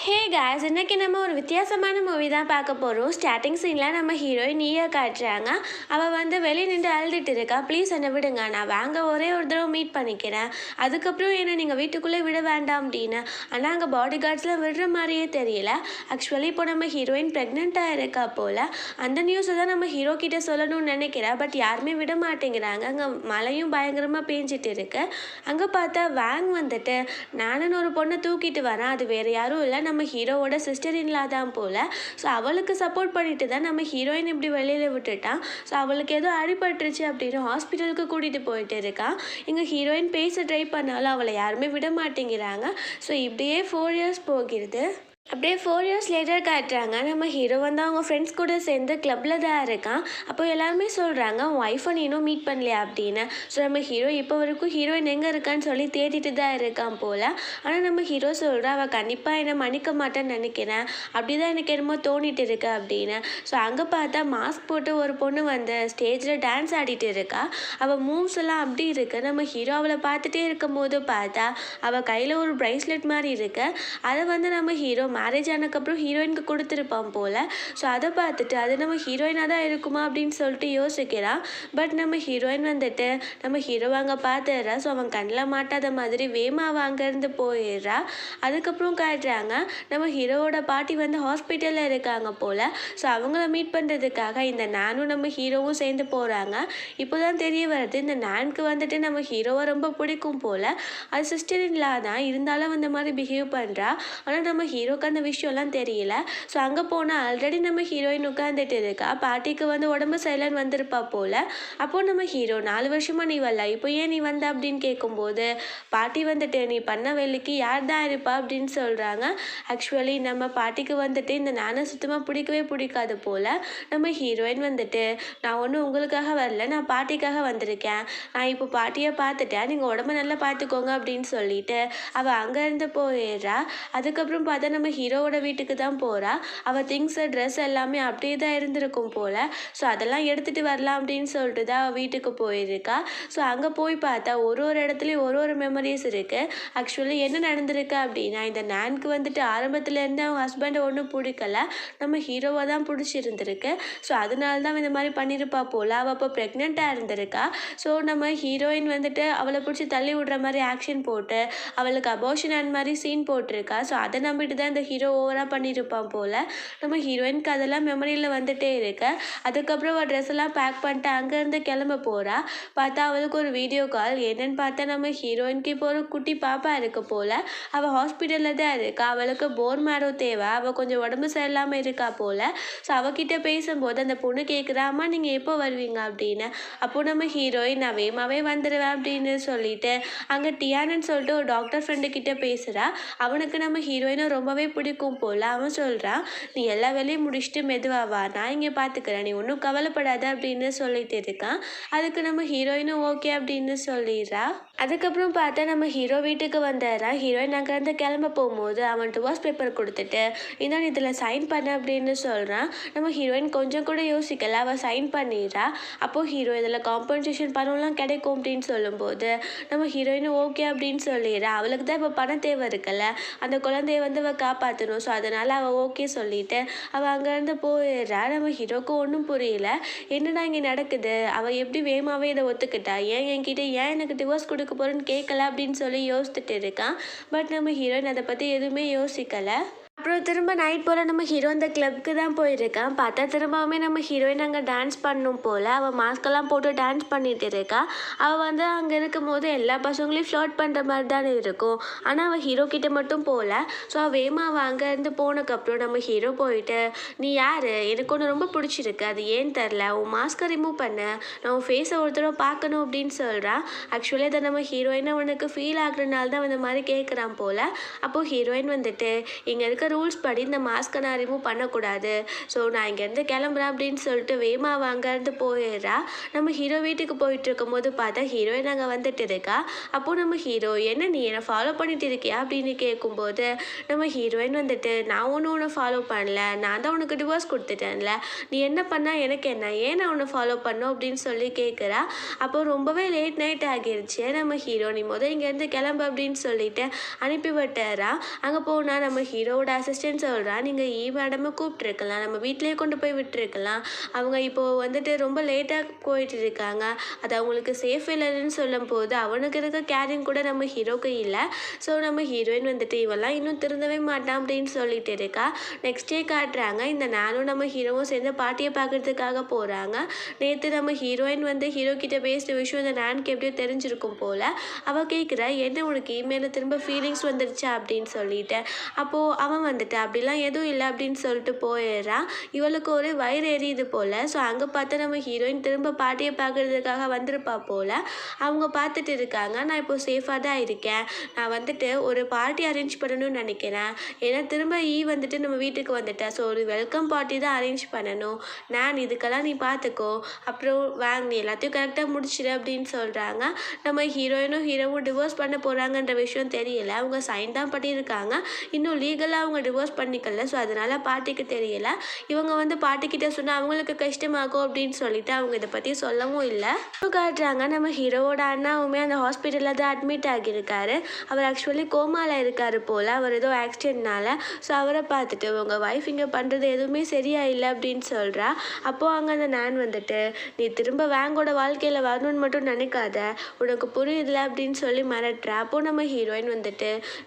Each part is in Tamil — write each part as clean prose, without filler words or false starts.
ஹே காய்ஸ், இன்னைக்கு நம்ம ஒரு வித்தியாசமான மூவி தான் பார்க்க போகிறோம். ஸ்டார்டிங் சீனில் நம்ம ஹீரோயின் நீயா காட்டுறாங்க. அவள் வந்து வெளியே நின்று அழுதுட்டு இருக்கா. ப்ளீஸ் என்னை விடுங்க, நான் வாங்க ஒரே ஒரு தடவை மீட் பண்ணிக்கிறேன், அதுக்கப்புறம் என்னை நீங்கள் வீட்டுக்குள்ளே விட வேண்டாம் அப்படின்னு. ஆனால் அங்கே பாடி கார்ட்ஸ்லாம் விடுற மாதிரியே தெரியல. ஆக்சுவலி இப்போ நம்ம ஹீரோயின் ப்ரெக்னெண்ட்டாக இருக்கா போல். அந்த நியூஸை தான் நம்ம ஹீரோ கிட்ட சொல்லணும்னு நினைக்கிறேன். பட் யாருமே விட மாட்டேங்கிறாங்க. அங்கே மழையும் பயங்கரமாக பேஞ்சிட்டு இருக்கு. அங்கே பார்த்தா வேங் வந்துட்டு நானுன்னு ஒரு பொண்ணை தூக்கிட்டு வரேன். அது வேறு யாரும் இல்லை, நம்ம ஹீரோவோட சிஸ்டர் இன்லா தான் போல். ஸோ அவளுக்கு சப்போர்ட் பண்ணிட்டு தான் நம்ம ஹீரோயின் இப்படி வெளியில் விட்டுட்டான். ஸோ அவளுக்கு ஏதோ அடிபட்டுருச்சு அப்படின்னு ஹாஸ்பிட்டலுக்கு கூட்டிகிட்டு போயிட்டு இருக்கான். இங்கே ஹீரோயின் பேச ட்ரை பண்ணாலும் அவளை யாருமே விட மாட்டேங்கிறாங்க. ஸோ இப்படியே 4 இயர்ஸ் போகிறது. அப்படியே 4 இயர்ஸ் லேட்டர் காட்டுறாங்க. நம்ம ஹீரோ வந்து அவங்க ஃப்ரெண்ட்ஸ் கூட சேர்ந்து கிளப்பில் தான் இருக்கான். அப்போ எல்லாருமே சொல்கிறாங்க, உன் ஒய்ஃபை நீ இன்னும் மீட் பண்ணலையா அப்படின்னு. ஸோ நம்ம ஹீரோ இப்போ வரைக்கும் ஹீரோயின் எங்கே இருக்கான்னு சொல்லி தேடிட்டு தான் இருக்கான் போல். ஆனால் நம்ம ஹீரோ சொல்கிறா, அவள் கண்டிப்பாக என்னை மன்னிக்க மாட்டேன்னு நினைக்கிறேன், அப்படி தான் எனக்கு என்னமோ தோணிட்டு இருக்கு அப்படின்னு. ஸோ அங்கே பார்த்தா மாஸ்க் போட்டு ஒரு பொண்ணு வந்து ஸ்டேஜில் டான்ஸ் ஆடிட்டு இருக்கா. அவள் மூவ்ஸ் எல்லாம் அப்படி இருக்கு. நம்ம ஹீரோ அவளை பார்த்துட்டே இருக்கும் போது பார்த்தா அவள் கையில் ஒரு ப்ரைஸ்லெட் மாதிரி இருக்கு. அதை வந்து நம்ம ஹீரோ மேரேஜ் ஆனதுக்கப்புறம் ஹீரோயினுக்கு கொடுத்துருப்பான் போல். ஸோ அதை பார்த்துட்டு அது நம்ம ஹீரோயினாக தான் இருக்குமா அப்படின்னு சொல்லிட்டு யோசிக்கிறான். பட் நம்ம ஹீரோயின் வந்துட்டு நம்ம ஹீரோ அங்கே பார்த்துடுறா. ஸோ அவன் கண்ணில் மாட்டாத மாதிரி வேமாவை அங்கேருந்து போயிடுறா. அதுக்கப்புறம் காட்டுறாங்க, நம்ம ஹீரோவோட பாட்டி வந்து ஹாஸ்பிட்டலில் இருக்காங்க போல். ஸோ அவங்கள மீட் பண்ணுறதுக்காக இந்த நானும் நம்ம ஹீரோவும் சேர்ந்து போகிறாங்க. இப்போ தான் தெரிய வருது, இந்த நானுக்கு வந்துட்டு நம்ம ஹீரோவை ரொம்ப பிடிக்கும் போல். அது சிஸ்டர் இன்லா தான், இருந்தாலும் அந்த மாதிரி பிஹேவ் பண்ணுறா. ஆனால் நம்ம ஹீரோக்கு அந்த விஷயம்லாம் தெரியல. ஸோ அங்கே போனால் ஆல்ரெடி நம்ம ஹீரோயின் உட்காந்துட்டு இருக்கா. பாட்டிக்கு வந்து உடம்பு சரியில்லைன்னு வந்திருப்பா போல். அப்போது நம்ம ஹீரோ 4 வருஷமாக நீ வரல, இப்போ ஏன் நீ வந்த அப்படின்னு கேட்கும்போது பாட்டி வந்துட்டு நீ பண்ண வேலைக்கு யார் தான் இருப்பா அப்படின்னு சொல்கிறாங்க. ஆக்சுவலி நம்ம பாட்டிக்கு வந்துட்டு இந்த நானை சுத்தமாக பிடிக்கவே பிடிக்காது போல். நம்ம ஹீரோயின் வந்துட்டு நான் ஒன்றும் உங்களுக்காக வரல, நான் பாட்டிக்காக வந்திருக்கேன், நான் இப்போ பாட்டியை பார்த்துட்டேன், நீங்கள் உடம்ப நல்லா பார்த்துக்கோங்க அப்படின்னு சொல்லிட்டு அவள் அங்கேருந்து போயிடுறா. அதுக்கப்புறம் பார்த்தா நம்ம ஹீரோவோட வீட்டுக்கு தான் போகிறா. அவள் திங்ஸு ட்ரெஸ் எல்லாமே அப்படியே தான் இருந்திருக்கும் போல். ஸோ அதெல்லாம் எடுத்துகிட்டு வரலாம் அப்படின்னு சொல்லிட்டு தான் அவள் வீட்டுக்கு போயிருக்கா. ஸோ அங்கே போய் பார்த்தா ஒரு ஒரு இடத்துலையும் ஒரு ஒரு மெமரிஸ் இருக்குது. ஆக்சுவலி என்ன நடந்திருக்கு அப்படின்னா, இந்த நானுக்கு வந்துட்டு ஆரம்பத்துலேருந்து அவன் ஹஸ்பண்டை ஒன்றும் பிடிக்கல, நம்ம ஹீரோவை தான் பிடிச்சிருந்துருக்கு. ஸோ அதனால தான் இந்த மாதிரி பண்ணியிருப்பா போல். அவள் அப்போ ப்ரெக்னெண்ட்டாக இருந்திருக்கா. ஸோ நம்ம ஹீரோயின் வந்துட்டு அவளை பிடிச்சி தள்ளி விடுற மாதிரி ஆக்ஷன் போட்டு அவளுக்கு அபோஷன் அந்த மாதிரி சீன் போட்டிருக்கா. ஸோ அதை நம்பிட்டு தான் இந்த ஹீரோ ஓவராக பண்ணியிருப்பான் போல். நம்ம ஹீரோயினுக்கு அதெல்லாம் மெமரியில் வந்துட்டே இருக்கு. அதுக்கப்புறம் அவள் ட்ரெஸ் எல்லாம் பேக் பண்ணிட்டு அங்கேருந்து கிளம்ப போகிறா. பார்த்தா அவளுக்கு ஒரு வீடியோ கால். என்னன்னு பார்த்தா நம்ம ஹீரோயினுக்கு இப்போ ஒரு குட்டி பாப்பா இருக்கு போல். அவள் ஹாஸ்பிட்டலில் தான் இருக்கா. அவளுக்கு போன் மேரோ தேவை, அவள் கொஞ்சம் உடம்பு சரியில்லாமல் இருக்கா போல். ஸோ அவகிட்ட பேசும்போது அந்த பொண்ணு கேட்குறா, அம்மா நீங்கள் எப்போ வருவீங்க அப்படின்னு. அப்போ நம்ம ஹீரோயின் நான் வேகமாகவே வந்துடுவேன் அப்படின்னு சொல்லிட்டு அங்கே டியானன்னு சொல்லிட்டு ஒரு டாக்டர் ஃப்ரெண்டு கிட்ட பேசுகிறா. அவனுக்கு நம்ம ஹீரோயினை ரொம்பவே பிடிக்கும் போல். அவன் சொல்கிறான், நீ எல்லா வேலையும் முடிச்சுட்டு மெதுவாக வா, நான் இங்கே பார்த்துக்கிறேன், நீ ஒன்றும் கவலைப்படாத அப்படின்னு சொல்லிட்டு இருக்கான். அதுக்கு நம்ம ஹீரோயினும் ஓகே அப்படின்னு சொல்லிடுறா. அதுக்கப்புறம் பார்த்தா நம்ம ஹீரோ வீட்டுக்கு வந்துடுறான். ஹீரோயின் அங்கேருந்து கிளம்ப போகும்போது அவன் டிவோர்ஸ் பேப்பர் கொடுத்துட்டு இதான் இதில் சைன் பண்ண அப்படின்னு சொல்கிறான். நம்ம ஹீரோயின் கொஞ்சம் கூட யோசிக்கல, அவள் சைன் பண்ணிடுறா. அப்போது ஹீரோ இதில் காம்பன்சேஷன் பணம்லாம் கிடைக்கும் அப்படின்னு சொல்லும்போது நம்ம ஹீரோயினும் ஓகே அப்படின்னு சொல்லிடுறா. அவளுக்கு தான் இப்போ பணம் தேவை இருக்குல்ல, அந்த குழந்தைய வந்து அவள் காப்பாற்றணும். ஸோ அதனால் அவள் ஓகே சொல்லிட்டு அவள் அங்கேருந்து போயிடுறா. நம்ம ஹீரோக்கு ஒன்றும் புரியல, என்னடா இங்கே நடக்குது, அவள் எப்படி வேகமாகவே இதை ஒத்துக்கிட்டா, ஏன் என்கிட்ட ஏன் எனக்கு டிவோர்ஸ் கொடுக்க போகிறேன்னு கேட்கல அப்படின்னு சொல்லி யோசிச்சுட்டு இருக்கான். பட் நம்ம ஹீரோயின் அதை பற்றி எதுவுமே யோசிக்கலை. அப்புறம் திரும்ப நைட் போல் நம்ம ஹீரோ இந்த கிளப்புக்கு தான் போயிருக்கான். பார்த்தா திரும்பவுமே நம்ம ஹீரோயின் அங்கே டான்ஸ் பண்ணும் போல். அவள் மாஸ்கெல்லாம் போட்டு டான்ஸ் பண்ணிட்டு இருக்கா. அவள் வந்து அங்கே இருக்கும்போது எல்லா பசங்களையும் ஃப்ளோட் பண்ணுற மாதிரி தானே இருக்கும். ஆனால் அவள் ஹீரோ கிட்ட மட்டும் போகல. ஸோ வேமா அவள் அங்கேருந்து போனதுக்கப்புறம் நம்ம ஹீரோ போயிட்டு, நீ யார், எனக்கு ஒன்று ரொம்ப பிடிச்சிருக்கு, அது ஏன்னு தெரில, உன் மாஸ்கை ரிமூவ் பண்ண, நான் உன் ஃபேஸை ஒரு தடவை பார்க்கணும் அப்படின்னு சொல்கிறான். ஆக்சுவலி அதை நம்ம ஹீரோயின் அவனுக்கு ஃபீல் ஆகுறதுனால தான் இந்த மாதிரி கேட்குறான் போல். அப்போது ஹீரோயின் வந்துட்டு இங்கே இருக்க ரூல்ஸ் படி இந்த மாஸ்க்கை நான் ரிமூவ் பண்ணக்கூடாது. ஸோ நான் இங்கேருந்து கிளம்புறேன் அப்படின்னு சொல்லிட்டு வேகமா அவ அங்கேருந்து போயிடுறா. நம்ம ஹீரோ வீட்டுக்கு போயிட்டு இருக்கும்போது பார்த்தா ஹீரோயின் அங்கே வந்துட்டு இருக்கா. அப்போது நம்ம ஹீரோ என்ன நீ என்னை ஃபாலோ பண்ணிட்டு இருக்கியா அப்படின்னு கேட்கும்போது நம்ம ஹீரோயின் வந்துட்டு நான் ஒன்றும் உன்னை ஃபாலோ பண்ணல, நான் தான் உனக்கு டிவோர்ஸ் கொடுத்துட்டேன்ல, நீ என்ன பண்ணால் எனக்கு என்ன, ஏன் நான் உன்னை ஃபாலோ பண்ணோம் அப்படின்னு சொல்லி கேட்குறா. அப்போ ரொம்பவே லேட் நைட் ஆகிருச்சு. நம்ம ஹீரோ நீ இங்கேருந்து கிளம்பு அப்படின்னு சொல்லிட்டு அனுப்பி விட்டுறா. அங்கே போனால் நம்ம ஹீரோவோட அசிஸ்டன்ட் சொல்கிறா நீங்கள் மேடமை கூப்பிட்டுருக்கலாம், நம்ம வீட்டிலேயே கொண்டு போய் விட்டுருக்கலாம், அவங்க இப்போது வந்துட்டு ரொம்ப லேட்டாக போயிட்டு இருக்காங்க, அது அவங்களுக்கு சேஃப் இல்லைன்னு சொல்லும் போது அவனுக்கு இருக்க கேரிங் கூட நம்ம ஹீரோக்கு இல்லை. ஸோ நம்ம ஹீரோயின் வந்துட்டு இவெல்லாம் இன்னும் திருந்தவே மாட்டான் அப்படின்னு சொல்லிட்டு இருக்கா. நெக்ஸ்ட் டே காட்டுறாங்க, இந்த நானும் நம்ம ஹீரோவும் சேர்ந்து பாட்டியை பார்க்கறதுக்காக போகிறாங்க. நேற்று நம்ம ஹீரோயின் ஹீரோ கிட்ட பேசின விஷயம் இந்த நானுக்கு எப்படியோ தெரிஞ்சிருக்கும் போல். அவள் கேட்குறா என்ன உனக்கு இமெயிலில் திரும்ப ஃபீலிங்ஸ் வந்துருச்சா அப்படின்னு சொல்லிட்டு. அப்போது அவன் அப்படிலாம் எதுவும் இல்லை அப்படின்னு சொல்லிட்டு போயிடுறான். இவளுக்கு ஒரு வயிறு எரியுது போல். ஸோ அங்கே பார்த்தா நம்ம ஹீரோயின் திரும்ப பாட்டியை பார்க்கறதுக்காக வந்திருப்பா போல். அவங்க பார்த்துட்டு இருக்காங்க, நான் இப்போ சேஃபாக தான் இருக்கேன், நான் ஒரு பார்ட்டி அரேஞ்ச் பண்ணணும்னு நினைக்கிறேன், ஏன்னா திரும்ப நம்ம வீட்டுக்கு வந்துட்டேன், ஸோ ஒரு வெல்கம் பார்ட்டி தான் அரேஞ்ச் பண்ணணும், நான் இதுக்கெல்லாம் நீ பார்த்துக்கோ, அப்புறம் நீ எல்லாத்தையும் கரெக்டாக முடிச்சிடு அப்படின்னு சொல்கிறாங்க. நம்ம ஹீரோவும் டிவோர்ஸ் பண்ண போகிறாங்கன்ற விஷயம் தெரியல, அவங்க சைன் தான் பண்ணியிருக்காங்க, இன்னும் லீகலாக அவங்க டிவோர்ஸ் பண்ணிக்கல. ஸோ அதனால் பாட்டிக்கு தெரியல. இவங்க பாட்டிக்கிட்ட சொன்னால் அவங்களுக்கு கஷ்டமாகும் அப்படின்னு சொல்லிட்டு அவங்க இதை பற்றி சொல்லவும் இல்லை. காட்டுறாங்க நம்ம ஹீரோவோட அண்ணாவுமே அந்த ஹாஸ்பிட்டலில் தான் அட்மிட் ஆகியிருக்காரு. அவர் ஆக்சுவலி கோமாவில் இருக்கார் போல், அவர் ஏதோ ஆக்சிடென்ட்னால. ஸோ அவரை பார்த்துட்டு உங்கள் ஒய்ஃப் இங்கே பண்ணுறது எதுவுமே சரியா இல்லை அப்படின்னு சொல்கிறா. அப்போது அங்கே அந்த நான் நீ திரும்ப வேங்கோட வாழ்க்கையில் வரணும்னு மட்டும் நினைக்காத, உனக்கு புரியுதுல அப்படின்னு சொல்லி மிரட்டுறா. அப்போது நம்ம ஹீரோயின்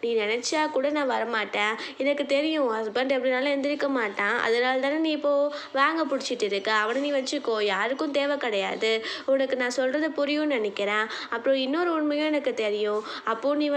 நீ நினச்சா கூட நான் வரமாட்டேன், எனக்கு தெரியும் ஹஸ்பண்ட் எப்படினாலும் எந்திரிக்க மாட்டான், அதனால தானே நீ இப்போது வேங்க பிடிச்சிட்டு இருக்க, அவனை நீ வச்சுக்கோ, யாருக்கும் தேவை கிடையாது, உனக்கு நான் சொல்கிறது புரியும்னு நினைக்கிறேன். அப்புறம் இன்னொரு உண்மையும் எனக்கு தெரியும், அப்போது நீ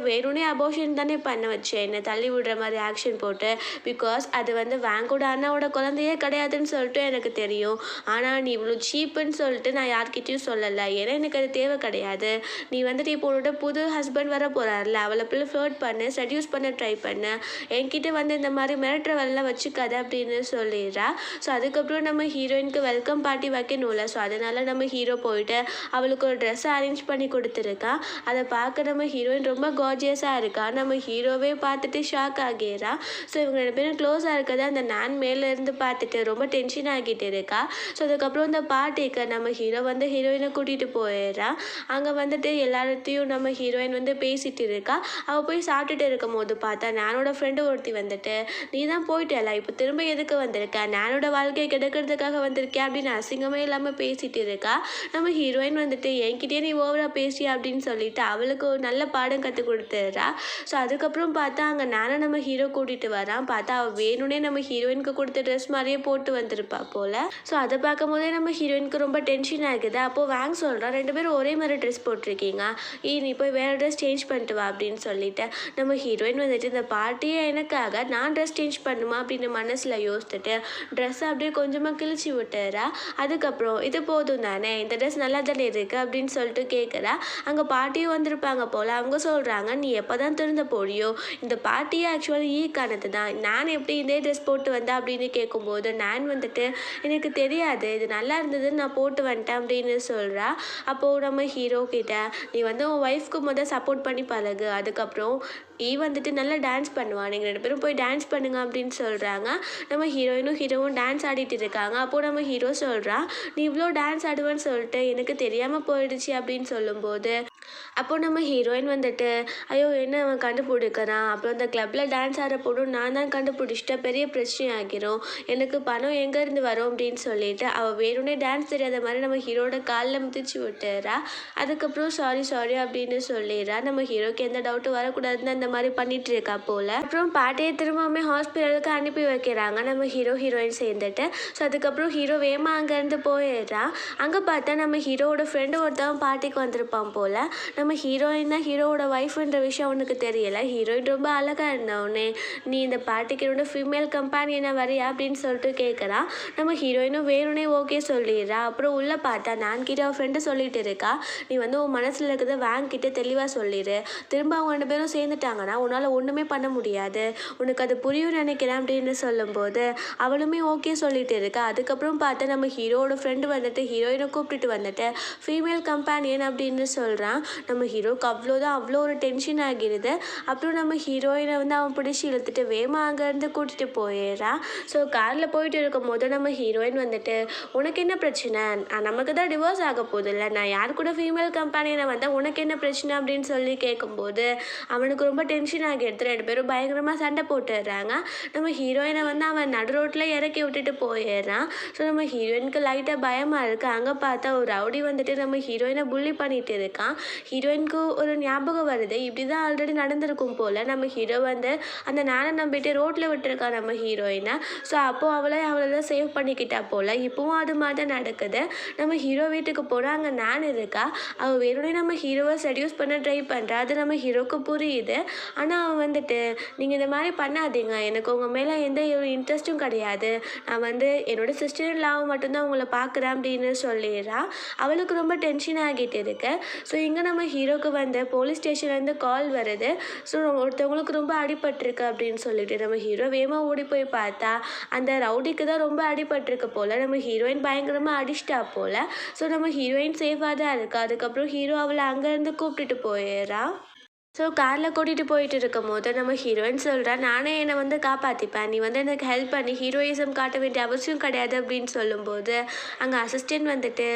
வேணும்னே அபோஷன் தானே பண்ண வச்ச, என்னை தள்ளி விடுற மாதிரி ஆக்ஷன் போட்டு, பிகாஸ் அது வேங்கோட அண்ணாவோட குழந்தையே கிடையாதுன்னு சொல்லிட்டு எனக்கு தெரியும். ஆனால் நீ இவ்வளோ சீப்புன்னு சொல்லிட்டு நான் யார்கிட்டையும் சொல்லலை, ஏன்னா எனக்கு அது தேவை கிடையாது. நீ இப்போ உன்னோட புது ஹஸ்பண்ட் வர போகிறாருல, அவளை போய் ஃப்ளர்ட் பண்ணு, செட்யூஸ் பண்ண ட்ரை பண்ணு, என்கிட்ட இந்த மாதிரி மிரட்டுற வேலைலாம் வச்சுக்காத அப்படின்னு சொல்லிடுறா. ஸோ அதுக்கப்புறம் நம்ம ஹீரோயினுக்கு வெல்கம் பார்ட்டி வைக்கணும்ல, ஸோ அதனால் நம்ம ஹீரோ போயிட்டு அவளுக்கு ஒரு ட்ரெஸ்ஸை அரேஞ்ச் பண்ணி கொடுத்துருக்கான். அதை பார்க்க நம்ம ஹீரோயின் ரொம்ப கார்ஜியஸாக இருக்கா. நம்ம ஹீரோவே பார்த்துட்டு ஷாக் ஆகிடுறா. ஸோ இவங்க ரெண்டு பேரும் க்ளோஸாக இருக்கிறத அந்த நான் மேலேருந்து பார்த்துட்டு ரொம்ப டென்ஷன் ஆகிட்டு இருக்கா. ஸோ அதுக்கப்புறம் இந்த பார்ட்டிக்கு நம்ம ஹீரோ ஹீரோயினை கூட்டிகிட்டு போயிடுறா. அங்கே எல்லாத்தையும் நம்ம ஹீரோயின் பேசிகிட்டு இருக்கா. அவள் போய் சாப்பிட்டுட்டு இருக்கும் போது பார்த்தா நானோட ஃப்ரெண்டு ஒருத்தி நீ தான் போயிட்டல, இப்போ திரும்ப எதுக்கு வந்திருக்க, நானோட வாழ்க்கையை கெடுக்கிறதுக்காக வந்திருக்கேன் அப்படின்னு அசிங்கமே இல்லாமல் பேசிகிட்டு இருக்கா. நம்ம ஹீரோயின் என்கிட்டயே நீ ஓவராக பேசியா அப்படின்னு சொல்லிட்டு அவளுக்கு ஒரு நல்ல பாடம் கற்றுக் கொடுத்துட்றா. ஸோ அதுக்கப்புறம் பார்த்தா அங்கே நானும் நம்ம ஹீரோ கூட்டிகிட்டு வரான். பார்த்தா அவள் வேணும்னே நம்ம ஹீரோயினுக்கு கொடுத்த ட்ரெஸ் மாதிரியே போட்டு வந்திருப்பா போல். ஸோ அதை பார்க்கும் போதே நம்ம ஹீரோயினுக்கு ரொம்ப டென்ஷன் ஆகுது. அப்போது வாங்க சொல்கிறான், ரெண்டு பேரும் ஒரே மாதிரி ட்ரெஸ் போட்டிருக்கீங்க, நீ போய் வேறு ட்ரெஸ் சேஞ்ச் பண்ணிட்டு வா அப்படின்னு சொல்லிட்டு நம்ம ஹீரோயின் இந்த பார்ட்டியே எனக்காக நான் ட்ரெஸ் சேஞ்ச் பண்ணுமா அப்படின்னு மனசில் யோசிச்சுட்டு ட்ரெஸ்ஸை அப்படியே கொஞ்சமாக கிழிச்சு விட்டுறா. அதுக்கப்புறம் இது போதும் தானே, இந்த ட்ரெஸ் நல்லா தானே இருக்குது அப்படின்னு சொல்லிட்டு கேட்குறா. அங்கே பாட்டியும் வந்திருப்பாங்க போல். அவங்க சொல்கிறாங்க, நீ எப்போ தான் திருந்த போறியோ, இந்த பார்ட்டியே ஆக்சுவலி ஈக்கானது தான், நான் எப்படி இதே ட்ரெஸ் போட்டு வந்தேன் அப்படின்னு கேட்கும்போது நான் எனக்கு தெரியாது, இது நல்லா இருந்ததுன்னு நான் போட்டு வந்துட்டேன் அப்படின்னு சொல்கிறா. அப்போது நம்ம ஹீரோ கிட்ட நீ உன் ஒய்ஃப்க்கு சப்போர்ட் பண்ணி பழகு, அதுக்கப்புறம் நல்லா டான்ஸ் பண்ணுவான், நீங்கள் ரெண்டு பேரும் போய் டான்ஸ் பண்ணுங்க அப்படின்னு சொல்கிறாங்க. நம்ம ஹீரோவும் டான்ஸ் ஆடிட்டு இருக்காங்க. அப்போது நம்ம ஹீரோ சொல்கிறான், நீ இவ்வளோ டான்ஸ் ஆடுவேன்னு சொல்லிட்டு எனக்கு தெரியாமல் போயிடுச்சு அப்படின்னு சொல்லும்போது அப்போது நம்ம ஹீரோயின் ஐயோ என்ன அவன் கண்டுபிடிக்கிறான், அப்புறம் அந்த கிளப்பில் டான்ஸ் ஆட போடும் நான் தான் கண்டுபிடிச்சிட்டா பெரிய பிரச்சனை ஆகிரும், எனக்கு பணம் எங்கேருந்து வரும் அப்படின்னு சொல்லிட்டு அவள் வேணும்னே டான்ஸ் தெரியாத மாதிரி நம்ம ஹீரோட காலில் மிதிச்சு விட்டுறா. அதுக்கப்புறம் சாரி அப்படின்னு சொல்லிடுறா. நம்ம ஹீரோக்கு எந்த டவுட்டும் வரக்கூடாதுன்னு அந்த மாதிரி பண்ணிட்டு இருக்கா போல். அப்புறம் பாட்டியை திரும்பவுமே ஹாஸ்பிட்டலுக்கு அனுப்பி வைக்கிறாங்க நம்ம ஹீரோயின் சேர்ந்துட்டு. ஸோ அதுக்கப்புறம் ஹீரோ வேமா அங்கேருந்து போயிடுறான். அங்கே பார்த்தா நம்ம ஹீரோவோட ஃப்ரெண்டு ஒருத்தவன் பார்ட்டிக்கு வந்திருப்பான் போல். நம்ம ஹீரோயின் தான் ஹீரோவோட ஒய்ஃப்ன்ற விஷயம் அவனுக்கு தெரியல. ஹீரோயின் ரொம்ப அழகாக இருந்தவனே, நீ இந்த பார்ட்டிக்கு என்னோட ஃபீமேல் கம்பெனியனை வரியா அப்படின்னு சொல்லிட்டு கேட்குறான். நம்ம ஹீரோயினும் வேணும்னே ஓகே சொல்லிடுறா. அப்புறம் உள்ளே பார்த்தா நான் கிட்ட அவன் ஃப்ரெண்டு சொல்லிட்டு இருக்கா, நீ உன் மனசில் இருக்கிறத வாங்கிக்கிட்டு தெளிவாக சொல்லிடு, திரும்ப அவங்க ரெண்டு பேரும் சேர்ந்துட்டாங்கன்னா உன்னால் ஒன்றுமே பண்ண முடியாது, உனக்கு அது புரியும்னு நினைக்கிறேன் அப்படின்னு சொல்லும்போது அவளுமே ஓகே சொல்லிட்டு இருக்கா. அதுக்கப்புறம் பார்த்தா நம்ம ஹீரோவோட ஃப்ரெண்டு வந்துட்டு ஹீரோயினை கூப்பிட்டுட்டு வந்துட்டு ஃபீமேல் கம்பேனியன் அப்படின்னு சொல்கிறான். நம்ம ஹீரோக்கு அவ்வளோ ஒரு டென்ஷன் ஆகிடுது. அப்புறம் நம்ம ஹீரோயினை வந்து அவன் பிடிச்சி இழுத்துட்டு வேமா அங்கேருந்து கூட்டிகிட்டு போயிடுறான். ஸோ காரில் போயிட்டு இருக்கும் போது நம்ம ஹீரோயின் வந்துட்டு உனக்கு என்ன பிரச்சனை, நமக்கு தான் டிவோர்ஸ் ஆக போகுது இல்லை, நான் யார் கூட ஃபீமேல் கம்பெனியை வந்தால் உனக்கு என்ன பிரச்சனை அப்படின்னு சொல்லி கேட்கும்போது அவனுக்கு ரொம்ப டென்ஷன் ஆகிடுது. 2 பேரும் பயங்கரமாக சண்டை போட்டுடுறாங்க. நம்ம ஹீரோயினை வந்து அவன் நடு ரோட்டில் இறக்கி விட்டுட்டு போயிடுறான். ஸோ நம்ம ஹீரோயினுக்கு லைட்டாக பயமாக இருக்குது. அங்கே பார்த்தா ஒரு ரவுடி வந்துட்டு நம்ம ஹீரோயினை புள்ளி பண்ணிட்டு இருக்கான். ஹீரோயினுக்கு ஒரு ஞாபகம் வருது, இப்படி தான் ஆல்ரெடி நடந்திருக்கும் போல். நம்ம ஹீரோ வந்து அந்த நானை நம்பிட்டு ரோட்டில் விட்டுருக்கான் நம்ம ஹீரோயினை. ஸோ அப்போது அவளை சேவ் பண்ணிக்கிட்டா போல். இப்போவும் அது மாதிரி தான் நடக்குது. நம்ம ஹீரோ வீட்டுக்கு போனால் அங்கே நான் இருக்கா. அவள் வேணும்னே நம்ம ஹீரோவை செடியூஸ் பண்ண ட்ரை பண்ணுறா. அது நம்ம ஹீரோக்கு புரியுது. ஆனால் அவன் வந்துட்டு நீங்கள் இந்த மாதிரி பண்ணாதீங்க, எனக்கு உங்கள் மேலே எந்த ஒரு இன்ட்ரெஸ்ட்டும் கிடையாது, நான் வந்து என்னோட சிஸ்டர் லாவை மட்டும்தான் உங்களை பார்க்குறேன் அப்படின்னு சொல்லிடுறா. அவளுக்கு ரொம்ப டென்ஷன் ஆகிட்டு இருக்கு. ஸோ இங்கே நம்ம ஹீரோக்கு வந்து போலீஸ் ஸ்டேஷன்லேருந்து கால் வருது. ஸோ ஒருத்தவங்களுக்கு ரொம்ப அடிபட்டிருக்கு அப்படின்னு சொல்லிட்டு நம்ம ஹீரோ வேகமாக ஓடி போய் பார்த்தா அந்த ரவுடிக்கு தான் ரொம்ப அடிபட்டிருக்கு போல். நம்ம ஹீரோயின் பயங்கரமாக அடிச்சிட்டா போல். ஸோ நம்ம ஹீரோயின் சேஃபாக தான் இருக்கா. அதுக்கப்புறம் ஹீரோ அவளை அங்கேருந்து கூப்பிட்டுட்டு போயிடுறா. ஸோ காரில் கூட்டிகிட்டு போயிட்டு இருக்கும் போது நம்ம ஹீரோயின் சொல்கிறா, நானே என்னை வந்து காப்பாற்றிப்பேன், நீ வந்து எனக்கு ஹெல்ப் பண்ணி ஹீரோயிசம் காட்ட வேண்டிய அவசியம் கிடையாது அப்படின்னு சொல்லும்போது அங்கே அசிஸ்டன்ட் வந்துட்டு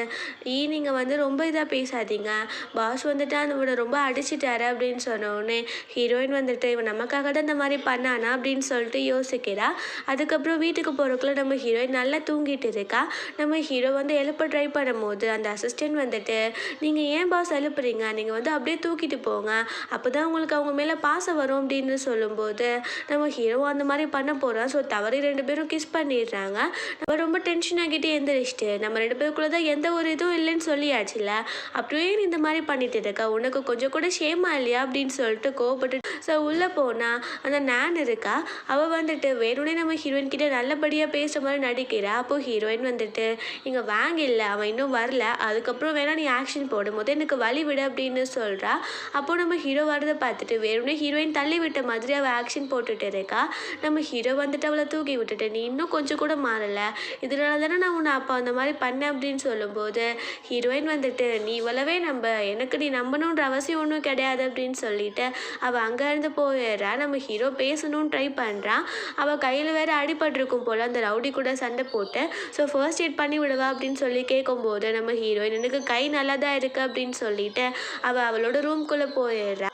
நீங்கள் வந்து ரொம்ப இதாக பேசாதீங்க, பாஸ் வந்துட்டு அவனை ரொம்ப அடிச்சிட்டாரு அப்படின்னு சொன்னோடனே ஹீரோயின் வந்துட்டு இவன் நமக்காக தான் இந்த மாதிரி பண்ணானா அப்படின்னு சொல்லிட்டு யோசிக்கிறா. அதுக்கப்புறம் வீட்டுக்கு போகிறக்குள்ள நம்ம ஹீரோயின் நல்லா தூங்கிட்டு இருக்கா. நம்ம ஹீரோ வந்து எழுப்ப ட்ரை பண்ணும்போது அந்த அசிஸ்டன்ட் வந்துட்டு நீங்கள் ஏன் பாஸ் எழுப்புறீங்க, நீங்கள் வந்து அப்படியே தூக்கிட்டு போங்க, அப்போ தான் உங்களுக்கு அவங்க மேலே பாசம் வரும் அப்படின்னு சொல்லும்போது நம்ம ஹீரோ அந்த மாதிரி பண்ண போகிறான். ஸோ தவறி 2 பேரும் கிஸ் பண்ணிடுறாங்க. நம்ம ரொம்ப டென்ஷன் ஆகிட்டே எந்திரிச்சிட்டு நம்ம 2 பேருக்குள்ளே தான் எந்த ஒரு இதுவும் இல்லைன்னு சொல்லியாச்சுல, அப்படியே நீ இந்த மாதிரி பண்ணிட்டு இருக்கா, உனக்கு கொஞ்சம் கூட ஷேமா இல்லையா அப்படின்னு சொல்லிட்டு கோவப்பட்டு ஸோ உள்ளே போனால் அந்த நான் இருக்கா. அவள் வந்துட்டு வேணும்னே நம்ம ஹீரோயின் கிட்டே நல்லபடியாக பேசுகிற மாதிரி நடிக்கிறா. அப்போது ஹீரோயின் வந்துட்டு இங்கே வாங்க இல்லை, அவன் இன்னும் வரல, அதுக்கப்புறம் வேணா நீ ஆக்ஷன் போடும்போது எனக்கு வழி விடு அப்படின்னு சொல்கிறா. அப்போது நம்ம ஹீரோ வரதை பார்த்துட்டு வேணும்னே ஹீரோயின் தள்ளி விட்ட மாதிரி அவள் ஆக்ஷன் போட்டுட்டு இருக்கா. நம்ம ஹீரோ வந்துட்டு அவளை தூக்கி விட்டுட்டு நீ இன்னும் கொஞ்சம் கூட மாறலை, இதனால தானே நான் உன்னை அப்போ அந்த மாதிரி பண்ணேன் அப்படின்னு சொல்லும்போது ஹீரோயின் வந்துட்டு நீ இவ்வளவே எனக்கு நீ நம்பணுன்ற அவசியம் ஒன்றும் கிடையாது அப்படின்னு சொல்லிட்டு அவள் அங்கேருந்து போயிடுறா. நம்ம ஹீரோ பேசணும்னு ட்ரை பண்ணுறான். அவள் கையில் வேறு அடிபட்டிருக்கும் போல் அந்த ரவுடி கூட சண்டை போட்டு. ஸோ ஃபர்ஸ்ட் எய்ட் பண்ணி விடுவா அப்படின்னு சொல்லி கேட்கும்போது நம்ம ஹீரோயின் எனக்கு கை நல்லா தான் இருக்குது அப்படின்னு சொல்லிட்டு அவளோட ரூம்குள்ளே போயிடுறா.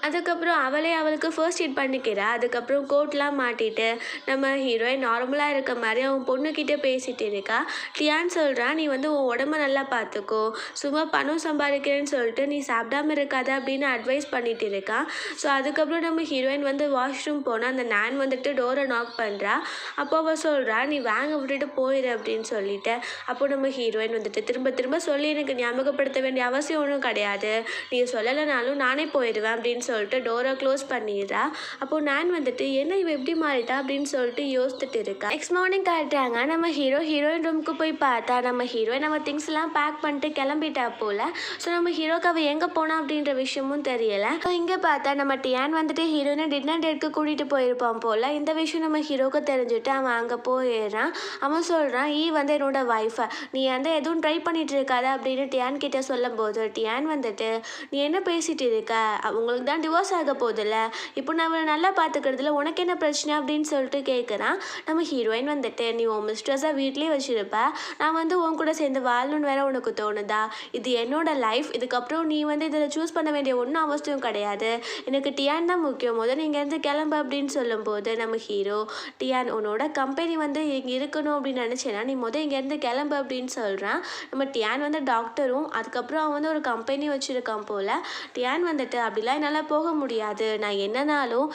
அதுக்கப்புறம் அவளுக்கு ஃபர்ஸ்ட் எய்ட் பண்ணிக்கிறா. அதுக்கப்புறம் கோட்லாம் மாட்டிட்டு நம்ம ஹீரோயின் நார்மலாக இருக்க மாதிரி அவன் பொண்ணுக்கிட்டே பேசிகிட்டு இருக்கா. டியான் சொல்கிறா, நீ வந்து உன் உடம்ப நல்லா பார்த்துக்கோ, சும்மா பணம் சம்பாதிக்கிறேன்னு சொல்லிட்டு நீ சாப்பிடாம இருக்காத அப்படின்னு அட்வைஸ் பண்ணிட்டு இருக்கா. ஸோ அதுக்கப்புறம் நம்ம ஹீரோயின் வந்து வாஷ்ரூம் போனால் அந்த நான் வந்துட்டு டோரை நாக் பண்ணுறா. அப்போ அவள் சொல்கிறா, நீ வாங்க விட்டுட்டு போயிடு அப்படின்னு சொல்லிட்டு. அப்போ நம்ம ஹீரோயின் வந்துட்டு திரும்ப திரும்ப சொல்லி எனக்கு ஞாபகப்படுத்த வேண்டிய அவசியம் ஒன்றும் கிடையாது, நீ சொல்லலைனாலும் நானே போயிடுவேன் அப்படின்னு சொல்லிட்டு டோரை க்ளோஸ் பண்ணிடுறா. அப்போது நான் வந்துட்டு என்ன இவ எப்படி மாறிட்டா அப்படின்னு சொல்லிட்டு யோசிச்சுட்டு இருக்கா. நெக்ஸ்ட் மார்னிங் காட்டுறாங்க. நம்ம ஹீரோயின் ரூமுக்கு போய் பார்த்தா நம்ம ஹீரோயின் நம்ம திங்ஸ்லாம் பேக் பண்ணிட்டு கிளம்பிட்டா போல். ஸோ நம்ம ஹீரோக்கு அவள் எங்கே போனா அப்படின்ற விஷயமும் தெரியலை. ஸோ இங்கே பார்த்தா நம்ம டியான் வந்துட்டு ஹீரோயினை டின்னர் டேட்க்கு கூட்டிகிட்டு போயிருப்பான் போல். இந்த விஷயம் நம்ம ஹீரோக்கு தெரிஞ்சுட்டு அவன் அங்கே போயிடுறான். அவன் சொல்கிறான், வந்து என்னோட ஒய்ஃபை நீ வந்து எதுவும் ட்ரை பண்ணிட்டு இருக்காத அப்படின்னு டியான் கிட்டே சொல்லும்போது டியான் வந்துட்டு நீ என்ன பேசிகிட்டு இருக்க, அவங்களுக்கு தான் டிவோர்ஸ் ஆக போதில்ல, இப்போ நான் அவளை நல்லா பார்த்துக்கிறதுல உனக்கு என்ன பிரச்சனை அப்படின்னு சொல்லிட்டு கேட்குறான். நம்ம ஹீரோயின் வந்துட்டு நீ உன் மிஸ்ட்ரஸாக வீட்லேயே வச்சுருப்ப, நான் வந்து உன் கூட சேர்ந்து வாழணும்னு வேற உனக்கு தோணுதா, இது என்னோட லைஃப், இதுக்கப்புறம் நீ வந்து இதில் சூஸ் பண்ண வேண்டிய ஒன்றும் அவசியம் கிடையாது, எனக்கு டியான் தான் முக்கியம், முதல்ல இங்கேருந்து கிளம்பு அப்படின்னு சொல்லும்போது நம்ம ஹீரோ டியான் உன்னோட கம்பெனி வந்து இங்கே இருக்கணும் அப்படின்னு நினச்சேன்னா நீ இங்கேருந்து கிளம்பு அப்படின்னு சொல்கிறான். நம்ம டியான் வந்து டாக்டரும் அதுக்கப்புறம் அவன் வந்து ஒரு கம்பெனி வச்சுருக்கான் போல். டியான் வந்துட்டு அப்படிலாம் என்னால் போக முடியாது, நான் என்னன்னாலும்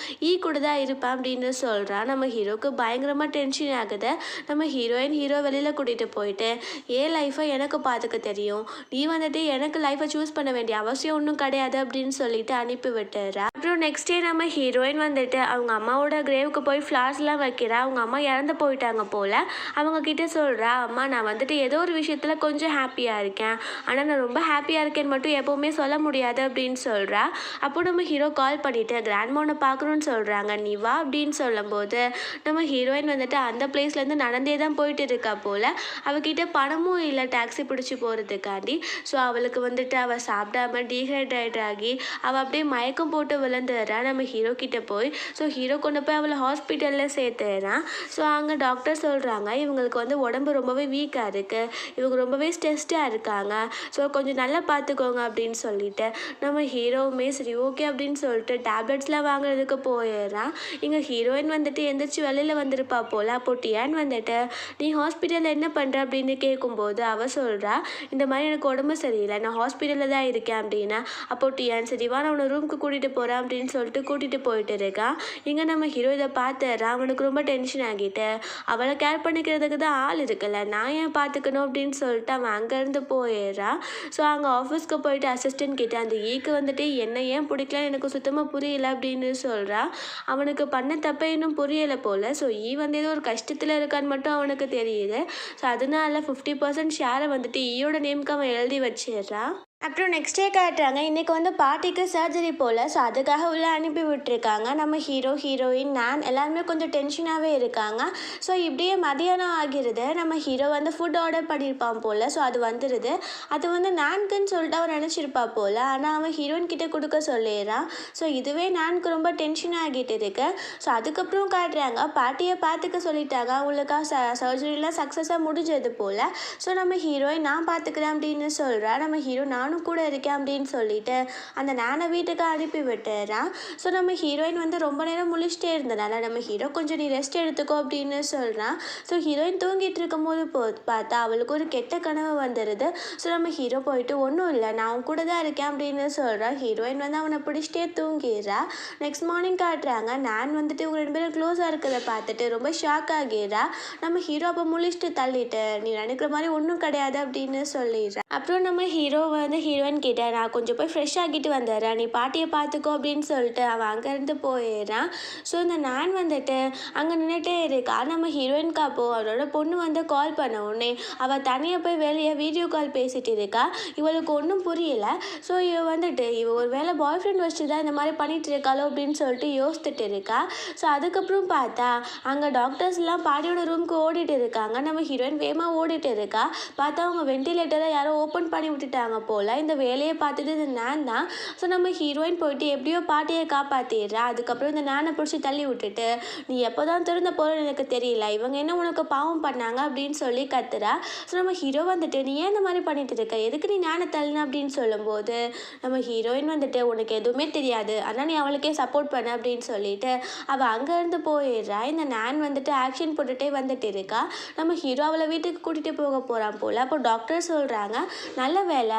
கூட தான் இருப்பேன் அப்படின்னு சொல்கிறான். நம்ம ஹீரோக்கு பயங்கரமாக டென்ஷன் ஆகுது. நம்ம ஹீரோ வெளியில் கூட்டிகிட்டு போயிட்டு ஏன் லைஃப்பை எனக்கு பார்த்துக்க தெரியும், நீ வந்துட்டு எனக்கு லைஃப்பை சூஸ் பண்ண வேண்டிய அவசியம் ஒன்றும் கிடையாது அப்படின்னு சொல்லிட்டு அனுப்பி விட்டுறா. அப்புறம் நெக்ஸ்ட் டே நம்ம ஹீரோயின் வந்துட்டு அவங்க அம்மாவோட கிரேவுக்கு போய் ஃப்ளார்ஸ்லாம் வைக்கிறா. அவங்க அம்மா இறந்து போயிட்டாங்க போல். அவங்க கிட்ட சொல்கிறா, அம்மா நான் வந்துட்டு ஏதோ ஒரு விஷயத்தில் கொஞ்சம் ஹாப்பியாக இருக்கேன், ஆனால் நான் ரொம்ப ஹாப்பியாக இருக்கேன்னு மட்டும் எப்போவுமே சொல்ல முடியாது அப்படின்னு சொல்கிறா. அப்போ நம்ம ஹீரோ கால் பண்ணிவிட்டு கிராண்ட்மானை பார்க்கணுன்னு சொல்கிறாங்க. நீ வா அப்படின்னு சொல்லும்போது நம்ம ஹீரோயின் வந்துட்டு அந்த பிளேஸ்லேருந்து நடந்தே தான் போயிட்டு இருக்கா போல். அவகிட்ட பணமும் இல்லை டாக்ஸி பிடிச்சி போகிறதுக்காண்டி. ஸோ அவளுக்கு வந்துட்டு அவள் சாப்பிடாம டீஹைட்ரேட் ஆகி அவள் அப்படியே மயக்கம் போட்டு விழுந்துடுறா. நம்ம ஹீரோ கிட்ட போய் ஹீரோ கொண்டு போய் அவளை ஹாஸ்பிட்டலில் சேர்த்துறான். ஸோ அங்கே டாக்டர் சொல்கிறாங்க, இவங்களுக்கு வந்து உடம்பு ரொம்பவே வீக்காக இருக்குது, இவங்க ரொம்பவே ஸ்ட்ரெஸ்டாக இருக்காங்க, ஸோ கொஞ்சம் நல்லா பார்த்துக்கோங்க அப்படின்னு சொல்லிட்டு நம்ம ஹீரோவுமே சரி ஓகே அப்படின்னு சொல்லிட்டு டேப்லெட்ஸ்லாம் வாங்குறதுக்கு போயிடுறான். இங்கே ஹீரோயின் வந்துட்டு எந்திரிச்சு வெளியில் வந்திருப்பா போல். அப்போ டியான் வந்துட்டு நீ ஹாஸ்பிட்டலில் என்ன பண்ணுற அப்படின்னு கேட்கும்போது அவள் சொல்கிறா, இந்த மாதிரி எனக்கு உடம்பு சரியில்லை, நான் ஹாஸ்பிட்டலில் தான் இருக்கேன் அப்படின்னா. அப்போ டியான் சரிவா நான் உன்னை ரூமுக்கு கூட்டிகிட்டு போகிறேன் அப்படின்னு சொல்லிட்டு கூட்டிகிட்டு போயிட்டு இருக்கான். இங்கே நம்ம ஹீரோ இதை பார்த்துறான். அவனுக்கு ரொம்ப டென்ஷன் ஆகிட்டு அவளை கேர் பண்ணிக்கிறதுக்கு தான் ஆள் இருக்குல்ல, நான் ஏன் பார்த்துக்கணும் அப்படின்னு சொல்லிட்டு அவன் அங்கேருந்து போயிடுறான். ஸோ அங்கே ஆஃபீஸ்க்கு போயிட்டு அசிஸ்டன்ட் கிட்ட அந்த ஈக்கு வந்துட்டு என்ன ஏன் பிடிக்கல எனக்கு சுத்தமாக புரியல அப்படின்னு சொல்கிறான். அவனுக்கு பண்ண தப்ப இன்னும் புரியலை போல். ஸோ வந்து ஏதோ ஒரு கஷ்டத்தில் இருக்கான்னு மட்டும் அவனுக்கு தெரியுது. ஸோ அதனால 50% ஷேரை வந்துட்டு ஈயோட நேமுக்கு அவன் எழுதி வச்சிடுறான். அப்புறம் நெக்ஸ்ட் டே காட்டுறாங்க. இன்றைக்கி வந்து பாட்டிக்கு சர்ஜரி போல். ஸோ அதுக்காக உள்ளே அனுப்பி விட்டுருக்காங்க. நம்ம ஹீரோ ஹீரோயின் நான் எல்லாருமே கொஞ்சம் டென்ஷனாகவே இருக்காங்க. ஸோ இப்படியே மதியானம் ஆகிருது. நம்ம ஹீரோ வந்து ஃபுட் ஆர்டர் பண்ணியிருப்பான் போல். ஸோ அது வந்துடுது. அது வந்து நான்குன்னு சொல்லிட்டு அவன் நினச்சிருப்பா போல். ஆனால் அவன் ஹீரோயின் கிட்டே கொடுக்க சொல்லிடுறான். ஸோ இதுவே நான்கு ரொம்ப டென்ஷன் ஆகிட்டு இருக்கு. ஸோ அதுக்கப்புறம் காட்டுறாங்க பாட்டியை பார்த்துக்க சொல்லிட்டாங்க. அவங்களுக்காக சர்ஜரிலாம் சக்ஸஸாக முடிஞ்சது போல். ஸோ நம்ம ஹீரோயின் நான் பார்த்துக்கிறேன் அப்படின்னு சொல்கிறா. நம்ம ஹீரோ நானும் கூட இருக்கேன் அப்படின்னு சொல்லிட்டு அந்த நானை வீட்டுக்கு அனுப்பி விட்டுறான். ஸோ நம்ம ஹீரோயின் வந்து ரொம்ப நேரம் முழிச்சிட்டே இருந்தனால நம்ம ஹீரோ கொஞ்சம் நீ ரெஸ்ட் எடுத்துக்கோ அப்படின்னு சொல்கிறான். ஸோ ஹீரோயின் தூங்கிட்டு இருக்கும் போது பார்த்தா அவளுக்கு ஒரு கெட்ட கனவு வந்துடுது. ஸோ நம்ம ஹீரோ போயிட்டு ஒன்றும் இல்லை நான் அவன் கூட தான் இருக்கேன் அப்படின்னு சொல்கிறான். ஹீரோயின் வந்து அவனை பிடிச்சிட்டே தூங்கிடுறா. நெக்ஸ்ட் மார்னிங் காட்டுறாங்க. நான் வந்துட்டு இவங்க 2 பேரும் க்ளோஸாக இருக்கிறத பார்த்துட்டு ரொம்ப ஷாக் ஆகிடுறா. நம்ம ஹீரோ அப்போ முழிச்சிட்டு தள்ளிட்டு நீ நினைக்கிற மாதிரி ஒன்றும் கிடையாது அப்படின்னு சொல்லிடுறா. அப்புறம் நம்ம ஹீரோ வந்து ஹீரோயின் கிட்ட நான் கொஞ்சம் போய் ஃப்ரெஷ் ஆகிட்டு வந்துடுறேன், நீ பாட்டியை பார்த்துக்கோ அப்படின்னு சொல்லிட்டு அவன் அங்கேருந்து போயிடுறான். ஸோ இந்த நான் வந்துட்டு அங்கே நின்றுட்டே இருக்கா. நம்ம ஹீரோயின்க்கு அப்போ அவரோட பொண்ணு வந்து கால் பண்ண உடனே அவள் தனியாக போய் வெளியே வீடியோ கால் பேசிகிட்டு இருக்கா. இவளுக்கு ஒன்றும் புரியலை. ஸோ இவ ஒரு வேளை பாய் ஃப்ரெண்ட் வச்சு தான் இந்த மாதிரி பண்ணிகிட்டு இருக்காளோ அப்படின்னு சொல்லிட்டு யோசிச்சுட்டு இருக்கா. ஸோ அதுக்கப்புறம் பார்த்தா அங்கே டாக்டர்ஸ்லாம் பாட்டியோட ரூமுக்கு ஓடிட்டு இருக்காங்க. நம்ம ஹீரோயின் வேகமாக ஓடிட்டு இருக்கா. பார்த்தா அவங்க வெண்டிலேட்டரை யாரோ ஓப்பன் பண்ணி விட்டுட்டாங்க போல். இந்த வேலையை பார்த்தது இந்த நான் தான். ஸோ நம்ம ஹீரோயின் போயிட்டு எப்படியோ பாட்டியை காப்பாற்றிடுறா. அதுக்கப்புறம் இந்த நானை பிடிச்சி தள்ளி விட்டுட்டு நீ எப்போ தான் திறந்த போகிறன்னு எனக்கு தெரியல, இவங்க என்ன உனக்கு பாவம் பண்ணாங்க அப்படின்னு சொல்லி கத்துறா. ஸோ நம்ம ஹீரோ வந்துட்டு நீ ஏன் இந்த மாதிரி பண்ணிட்டு இருக்க, எதுக்கு நீ நானை தள்ளின அப்படின்னு சொல்லும்போது நம்ம ஹீரோயின் வந்துட்டு உனக்கு எதுவுமே தெரியாது ஆனால் நீ அவளுக்கே சப்போர்ட் பண்ண அப்படின்னு சொல்லிட்டு அவள் அங்கேருந்து போயிடுறா. இந்த நான் வந்துட்டு ஆக்ஷன் போட்டுகிட்டே வந்துட்டு இருக்கா. நம்ம ஹீரோ அவளை வீட்டுக்கு கூட்டிகிட்டு போக போகிறான் போல். அப்போ டாக்டர் சொல்கிறாங்க, நல்ல வேலை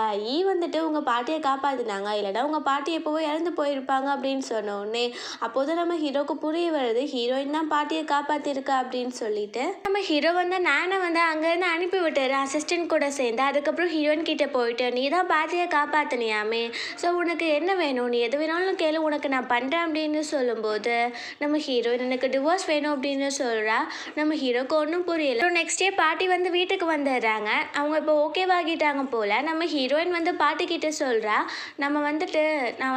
வந்துட்டு உங்கள் பாட்டியை காப்பாற்றினாங்க, இல்லைனா உங்கள் பாட்டி எப்போவோ இறந்து போயிருப்பாங்க அப்படின்னு சொன்னோடனே அப்போதான் நம்ம ஹீரோக்கு புரிய வருது ஹீரோயின் தான் பாட்டியை காப்பாற்றிருக்கா அப்படின்னு சொல்லிட்டு. நம்ம ஹீரோ வந்து நானை வந்து அங்கேருந்து அனுப்பி விட்டுறேன் அசிஸ்டன்ட் கூட சேர்ந்து. அதுக்கப்புறம் ஹீரோயின் கிட்டே போயிட்டு நீ தான் பாட்டியை காப்பாற்றினியாமே, ஸோ உனக்கு என்ன வேணும், நீ எது வேணாலும் கேளு, உனக்கு நான் பண்ணுறேன் அப்படின்னு சொல்லும்போது நம்ம ஹீரோயின் எனக்கு டிவோர்ஸ் வேணும் அப்படின்னு சொல்கிறா. நம்ம ஹீரோக்கு ஒன்றும் புரியல. நெக்ஸ்ட் டே பாட்டி வந்து வீட்டுக்கு வந்துடுறாங்க. அவங்க இப்போ ஓகேவாகிட்டாங்க போல். நம்ம ஹீரோயின் வந்து பாட்டிக்கிட்ட சொல்கிறா, நான்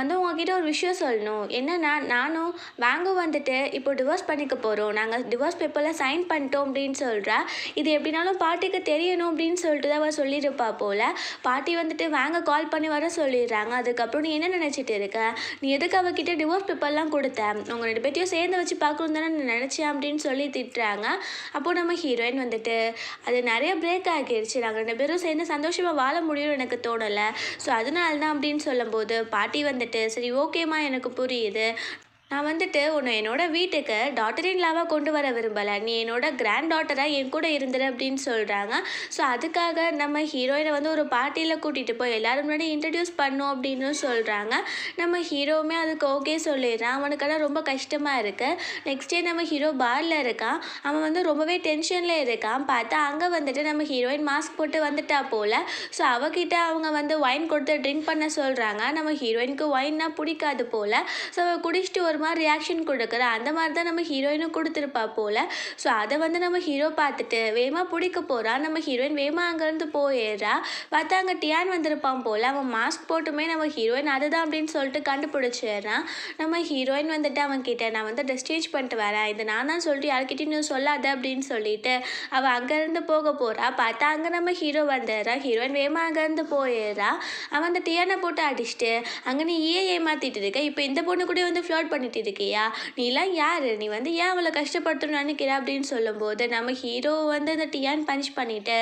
வந்து உங்ககிட்ட ஒரு விஷயம் சொல்லணும், என்னன்னா நானும் வாங்கும் வந்துட்டு இப்போ டிவோர்ஸ் பண்ணிக்க போகிறோம், நாங்கள் டிவோர்ஸ் பேப்பரில் சைன் பண்ணிட்டோம் அப்படின்னு சொல்கிறா. இது எப்படினாலும் பாட்டிக்கு தெரியணும் அப்படின்னு சொல்லிட்டு தான் அவள் சொல்லியிருப்பா போல். பாட்டி வந்துட்டு வாங்க கால் பண்ணி வர சொல்லிடுறாங்க. அதுக்கப்புறம் நீ என்ன நினச்சிட்டு இருக்க, நீ எதுக்கு அவகிட்ட டிவோர்ஸ் பேப்பர்லாம் கொடுத்தேன், உங்கள் 2 பேர்த்தையும் சேர்ந்து வச்சு பார்க்கணும் தானே நினச்சேன் அப்படின்னு சொல்லி திட்டுறாங்க. அப்போது நம்ம ஹீரோயின் வந்துட்டு அது நிறைய பிரேக் ஆகிடுச்சு, நாங்கள் 2 பேரும் சேர்ந்து சந்தோஷமாக வாழ முடியும்னு எனக்கு தோணலை, ஸோ அதனால தான் அப்படின்னு சொல்லும்போது பாட்டி வந்துட்டு சரி ஓகேம்மா எனக்கு புரியுது, நான் வந்துட்டு உன்னை என்னோட வீட்டுக்கு டாட்டர் இன் லாவாக கொண்டு வர விரும்பலை, நீ என்னோட கிராண்ட் டாட்டராக என் கூட இருந்துரு அப்படின்னு சொல்கிறாங்க. ஸோ அதுக்காக நம்ம ஹீரோயினை வந்து ஒரு பார்ட்டியில் கூட்டிகிட்டு போய் எல்லோரும் முன்னாடி இன்ட்ரடியூஸ் பண்ணோம் அப்படின்னு சொல்கிறாங்க. நம்ம ஹீரோவுமே அதுக்கு ஓகே சொல்லிடுறான். அவனுக்கெல்லாம் ரொம்ப கஷ்டமாக இருக்குது. நெக்ஸ்ட் டே நம்ம ஹீரோ பாரில் இருக்கான். அவன் வந்து ரொம்பவே டென்ஷனில் இருக்கான். பார்த்தா அங்கே வந்துட்டு நம்ம ஹீரோயின் மாஸ்க் போட்டு வந்துட்டா போல். ஸோ அவகிட்ட அவங்க வந்து ஒயின் கொடுத்து ட்ரிங்க் பண்ண சொல்கிறாங்க. நம்ம ஹீரோயினுக்கு ஒயின்னா பிடிக்காது போல். ஸோ அவள் குடிச்சிட்டு ஒரு மாதிரி ரியாக்ஷன் கொடுக்குற அந்த மாதிரி தான் நம்ம ஹீரோயினும் கொடுத்துருப்பா போல். ஸோ அதை வந்து நம்ம ஹீரோ பார்த்துட்டு வேகமாக பிடிக்க போகிறான். நம்ம ஹீரோயின் வேகமாக அங்கேருந்து போயிடுறா. பார்த்தா அங்கே டியான் வந்திருப்பான் போல். அவன் மாஸ்க் போட்டுமே நம்ம ஹீரோயின் அதுதான் அப்படின்னு சொல்லிட்டு கண்டுபிடிச்சிடுறான். நம்ம ஹீரோயின் வந்துட்டு அவன் கிட்ட நான் வந்து ட்ரெஸ் சேஞ்ச் பண்ணிட்டு வரேன், இது நான் தான் சொல்லிட்டு யார்கிட்டையும் நீ சொல்லாத அப்படின்னு சொல்லிட்டு அவள் அங்கேருந்து போக போகிறா. பார்த்தா அங்கே நம்ம ஹீரோ வந்துடுறான். ஹீரோயின் வேகமாக அங்கேருந்து போயிடுறா. அவன் அந்த டியானை போட்டு அடிச்சுட்டு அங்கே நீ ஏமாற்றிட்டு இருக்க, இப்போ இந்த பொண்ணு கூட வந்து ஃப்ளோட் பண்ணிட்டு இருக்கியா, நீலாம் யாரு, நீ வந்து ஏன் அவளை கஷ்டப்படுத்தணும்னு நினைக்கிற அப்படின்னு சொல்லும்போது நம்ம ஹீரோ வந்து இந்த டியான் பஞ்ச் பண்ணிட்டு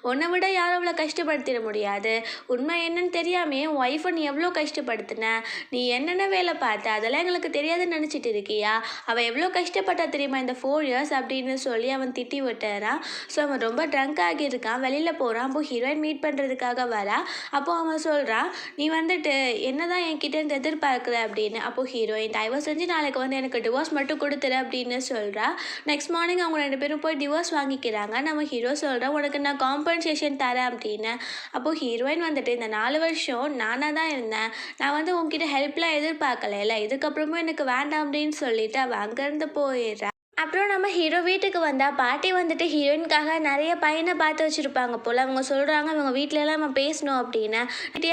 உன்னை விட யாரும் அவளை கஷ்டப்படுத்திட முடியாது, உண்மை என்னன்னு தெரியாமே உன் ஒய்ஃபை நீ எவ்வளோ கஷ்டப்படுத்தின, நீ என்னென்ன வேலை பார்த்த அதெல்லாம் எங்களுக்கு தெரியாதுன்னு நினச்சிட்டு இருக்கியா, அவள் எவ்வளோ கஷ்டப்பட்டா தெரியுமா இந்த 4 years அப்படின்னு சொல்லி அவன் திட்டி விட்டுறான். ஸோ அவன் ரொம்ப ட்ரங்க் ஆகியிருக்கான். வெளியில் போகிறான். அப்போ ஹீரோயின் மீட் பண்ணுறதுக்காக வரா. அப்போ அவன் சொல்கிறான், நீ வந்துட்டு என்னதான் என்கிட்ட இருந்து எதிர்பார்க்குற அப்படின்னு. அப்போ ஹீரோயின் தயவு செஞ்சு நாளைக்கு வந்து எனக்கு டிவோர்ஸ் மட்டும் கொடுத்துரு அப்படின்னு சொல்கிறா. நெக்ஸ்ட் மார்னிங் அவங்க 2 பேரும் போய் டிவோர்ஸ் வாங்கிக்கிறாங்க. நம்ம ஹீரோ சொல்கிறா உனக்கு நான் காம்பன்சேஷன் தரேன் அப்படின்னு. அப்போது ஹீரோயின் வந்துட்டு இந்த 4 வருஷம் நானாக தான் இருந்தேன், நான் வந்து உங்ககிட்ட ஹெல்ப்லாம் எதிர்பார்க்கல, இதுக்கப்புறமும் எனக்கு வேண்டாம் அப்படின்னு சொல்லிட்டு அவள் அங்கேருந்து போயிடுறா. அப்புறம் நம்ம ஹீரோ வீட்டுக்கு வந்தால் பாட்டி வந்துட்டு ஹீரோயினுக்காக நிறைய பையனை பார்த்து வச்சுருப்பாங்க போல். அவங்க சொல்கிறாங்க அவங்க வீட்டிலலாம் நம்ம பேசணும் அப்படின்னு.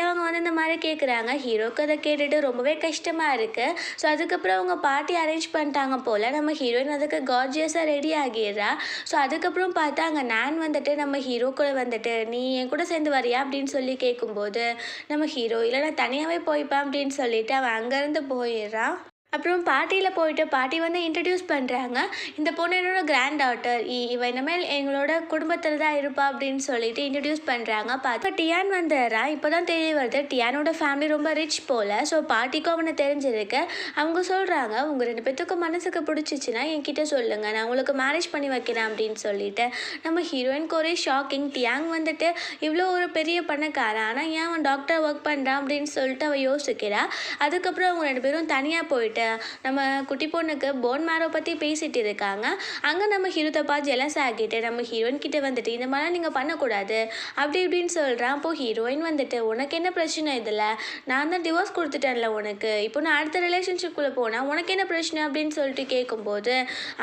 அவங்க வந்து இந்த மாதிரி கேட்குறாங்க. ஹீரோக்கு அதை கேட்டுட்டு ரொம்பவே கஷ்டமாக இருக்குது. ஸோ அதுக்கப்புறம் அவங்க பாட்டி அரேஞ்ச் பண்ணிட்டாங்க போல். நம்ம ஹீரோயின் அதுக்கு கார்ஜியஸாக ரெடி ஆகிடுறா. ஸோ அதுக்கப்புறம் பார்த்தா அங்கே நான் வந்துட்டு நம்ம ஹீரோ கூட வந்துட்டு நீ என் கூட சேர்ந்து வரியா அப்படின்னு சொல்லி கேட்கும்போது நம்ம ஹீரோ இல்லை நான் தனியாகவே போய்ப்பேன் அப்படின்னு சொல்லிட்டு அவன் அங்கேருந்து போயிடுறான். அப்புறம் பார்ட்டியில் போயிட்டு பாட்டி வந்து இன்ட்ரடியூஸ் பண்ணுறாங்க. இந்த பொண்ணு என்னோட கிராண்ட் டாட்டர், இவன் இனிமேல் எங்களோட குடும்பத்தில் தான் இருப்பா அப்படின்னு சொல்லிட்டு இன்ட்ரடியூஸ் பண்ணுறாங்க. பார்த்தா டியான் வந்துடுறா. இப்போ தான் தெரிய வருது டியானோட ஃபேமிலி ரொம்ப ரிச் போல். ஸோ பாட்டிக்கும் அவனை தெரிஞ்சிருக்கு. அவங்க சொல்கிறாங்க உங்கள் 2 பேத்துக்கும் மனசுக்கு பிடிச்சிச்சின்னா என்கிட்ட சொல்லுங்கள், நான் உங்களுக்கு மேரேஜ் பண்ணி வைக்கிறேன் அப்படின்னு சொல்லிட்டு. நம்ம ஹீரோயினுக்கு ஒரே ஷாக்கிங். டியாங் வந்துட்டு இவ்வளோ ஒரு பெரிய பணக்காரன், ஆனால் ஏன் அவன் டாக்டர் ஒர்க் பண்ணுறான் அப்படின்னு சொல்லிட்டு அவள் யோசிக்கிறா. அதுக்கப்புறம் அவங்க 2 பேரும் தனியாக போயிட்டு நம்ம குட்டி பொண்ணுக்கு போன் மேரோ பற்றி பேசிகிட்டு இருக்காங்க. அங்கே நம்ம ஹீரோத்தை பார்த்து ஜெலஸ் ஆகிட்டு நம்ம ஹீரோயின் கிட்டே வந்துட்டு இந்த மாதிரிலாம் நீங்கள் பண்ணக்கூடாது அப்படி இப்படின்னு சொல்கிறான். அப்போது ஹீரோயின் வந்துட்டு உனக்கு என்ன பிரச்சனை, இதில் நான் தான் டிவோர்ஸ் கொடுத்துட்டேன்ல உனக்கு, இப்போ நான் அடுத்த ரிலேஷன்ஷிப்குள்ளே போனால் உனக்கு என்ன பிரச்சனை அப்படின்னு சொல்லிட்டு கேட்கும்போது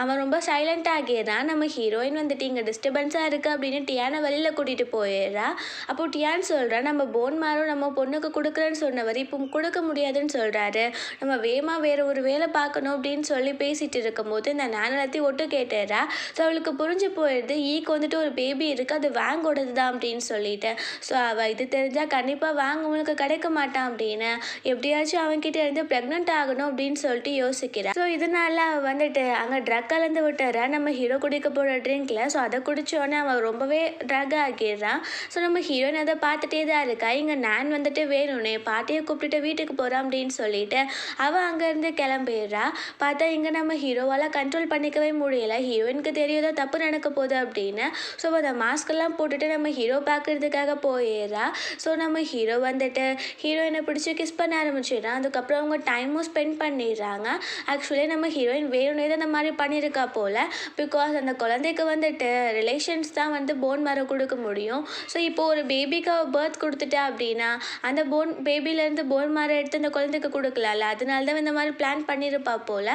அவன் ரொம்ப சைலண்ட் ஆகிடுறான். நம்ம ஹீரோயின் வந்துட்டு இங்கே டிஸ்டர்பன்ஸாக இருக்குது அப்படின்னு டியானை வெளியில் கூட்டிகிட்டு போயிடுறா. அப்போது டியான் சொல்கிறான் நம்ம போன் மேரோ நம்ம பொண்ணுக்கு கொடுக்குறேன்னு சொன்னவர் இப்போ கொடுக்க முடியாதுன்னு சொல்கிறாரு, நம்ம வேறு ஒரு வேலை பார்க்கணும் அப்படின்னு சொல்லி பேசிகிட்டு இருக்கும்போது இந்த நான் எல்லாத்தையும் ஒட்டு கேட்டுறா. ஸோ அவளுக்கு புரிஞ்சு போயிடுது ஈக்கு வந்துட்டு ஒரு பேபி இருக்குது, அது வேங்கோடது தான் அப்படின்னு சொல்லிட்டு. ஸோ அவள் இது தெரிஞ்சால் கண்டிப்பாக வேங்க உங்களுக்கு கிடைக்க மாட்டான் அப்படின்னு எப்படியாச்சும் அவன்கிட்ட இருந்து ப்ரெக்னென்ட் ஆகணும் அப்படின்னு சொல்லிட்டு யோசிக்கிறான். ஸோ இதனால அவள் வந்துட்டு அங்கே ட்ரக் கலந்து விட்டுறா நம்ம ஹீரோ குடிக்க போகிற ட்ரிங்க்கில். ஸோ அதை குடித்தோடனே அவள் ரொம்பவே ட்ரக் ஆகிடுறான். ஸோ நம்ம ஹீரோயின் அதை பார்த்துட்டே தான் இருக்கா. இங்கே நான் வந்துட்டு வேணும்னே பாட்டியை கூப்பிட்டுட்டு வீட்டுக்கு போகிறான் அப்படின்னு சொல்லிட்டு அவள் அங்கேருந்து கிளம்பிடுறா. பார்த்தா இங்கே நம்ம ஹீரோவால் கண்ட்ரோல் பண்ணிக்கவே முடியல. ஹீரோயினுக்கு தெரியுதோ தப்பு நடக்க போகுது அப்படின்னு. ஸோ அந்த மாஸ்கெல்லாம் போட்டுட்டு நம்ம ஹீரோ பார்க்குறதுக்காக போயிடுறா. ஸோ நம்ம ஹீரோ வந்துட்டு ஹீரோயினை பிடிச்சி கிஸ் பண்ண ஆரம்பிச்சிடுறான். அதுக்கப்புறம் அவங்க டைமும் ஸ்பெண்ட் பண்ணிடுறாங்க. ஆக்சுவலி நம்ம ஹீரோயின் வேணும்னே தான் அந்த மாதிரி பண்ணியிருக்கா போல். பிகாஸ் அந்த குழந்தைக்கு வந்துட்டு ரிலேஷன்ஸ் தான் வந்து போன் மேரோ கொடுக்க முடியும். ஸோ இப்போ ஒரு பேபிக்கு பர்த் கொடுத்துட்டா அப்படின்னா அந்த பேபிலேருந்து போன் மேரோ எடுத்து அந்த குழந்தைக்கு கொடுக்கலாம்ல, அதனால தான் இந்த மாதிரி பிளான் பண்ணியிருப்பா போல்.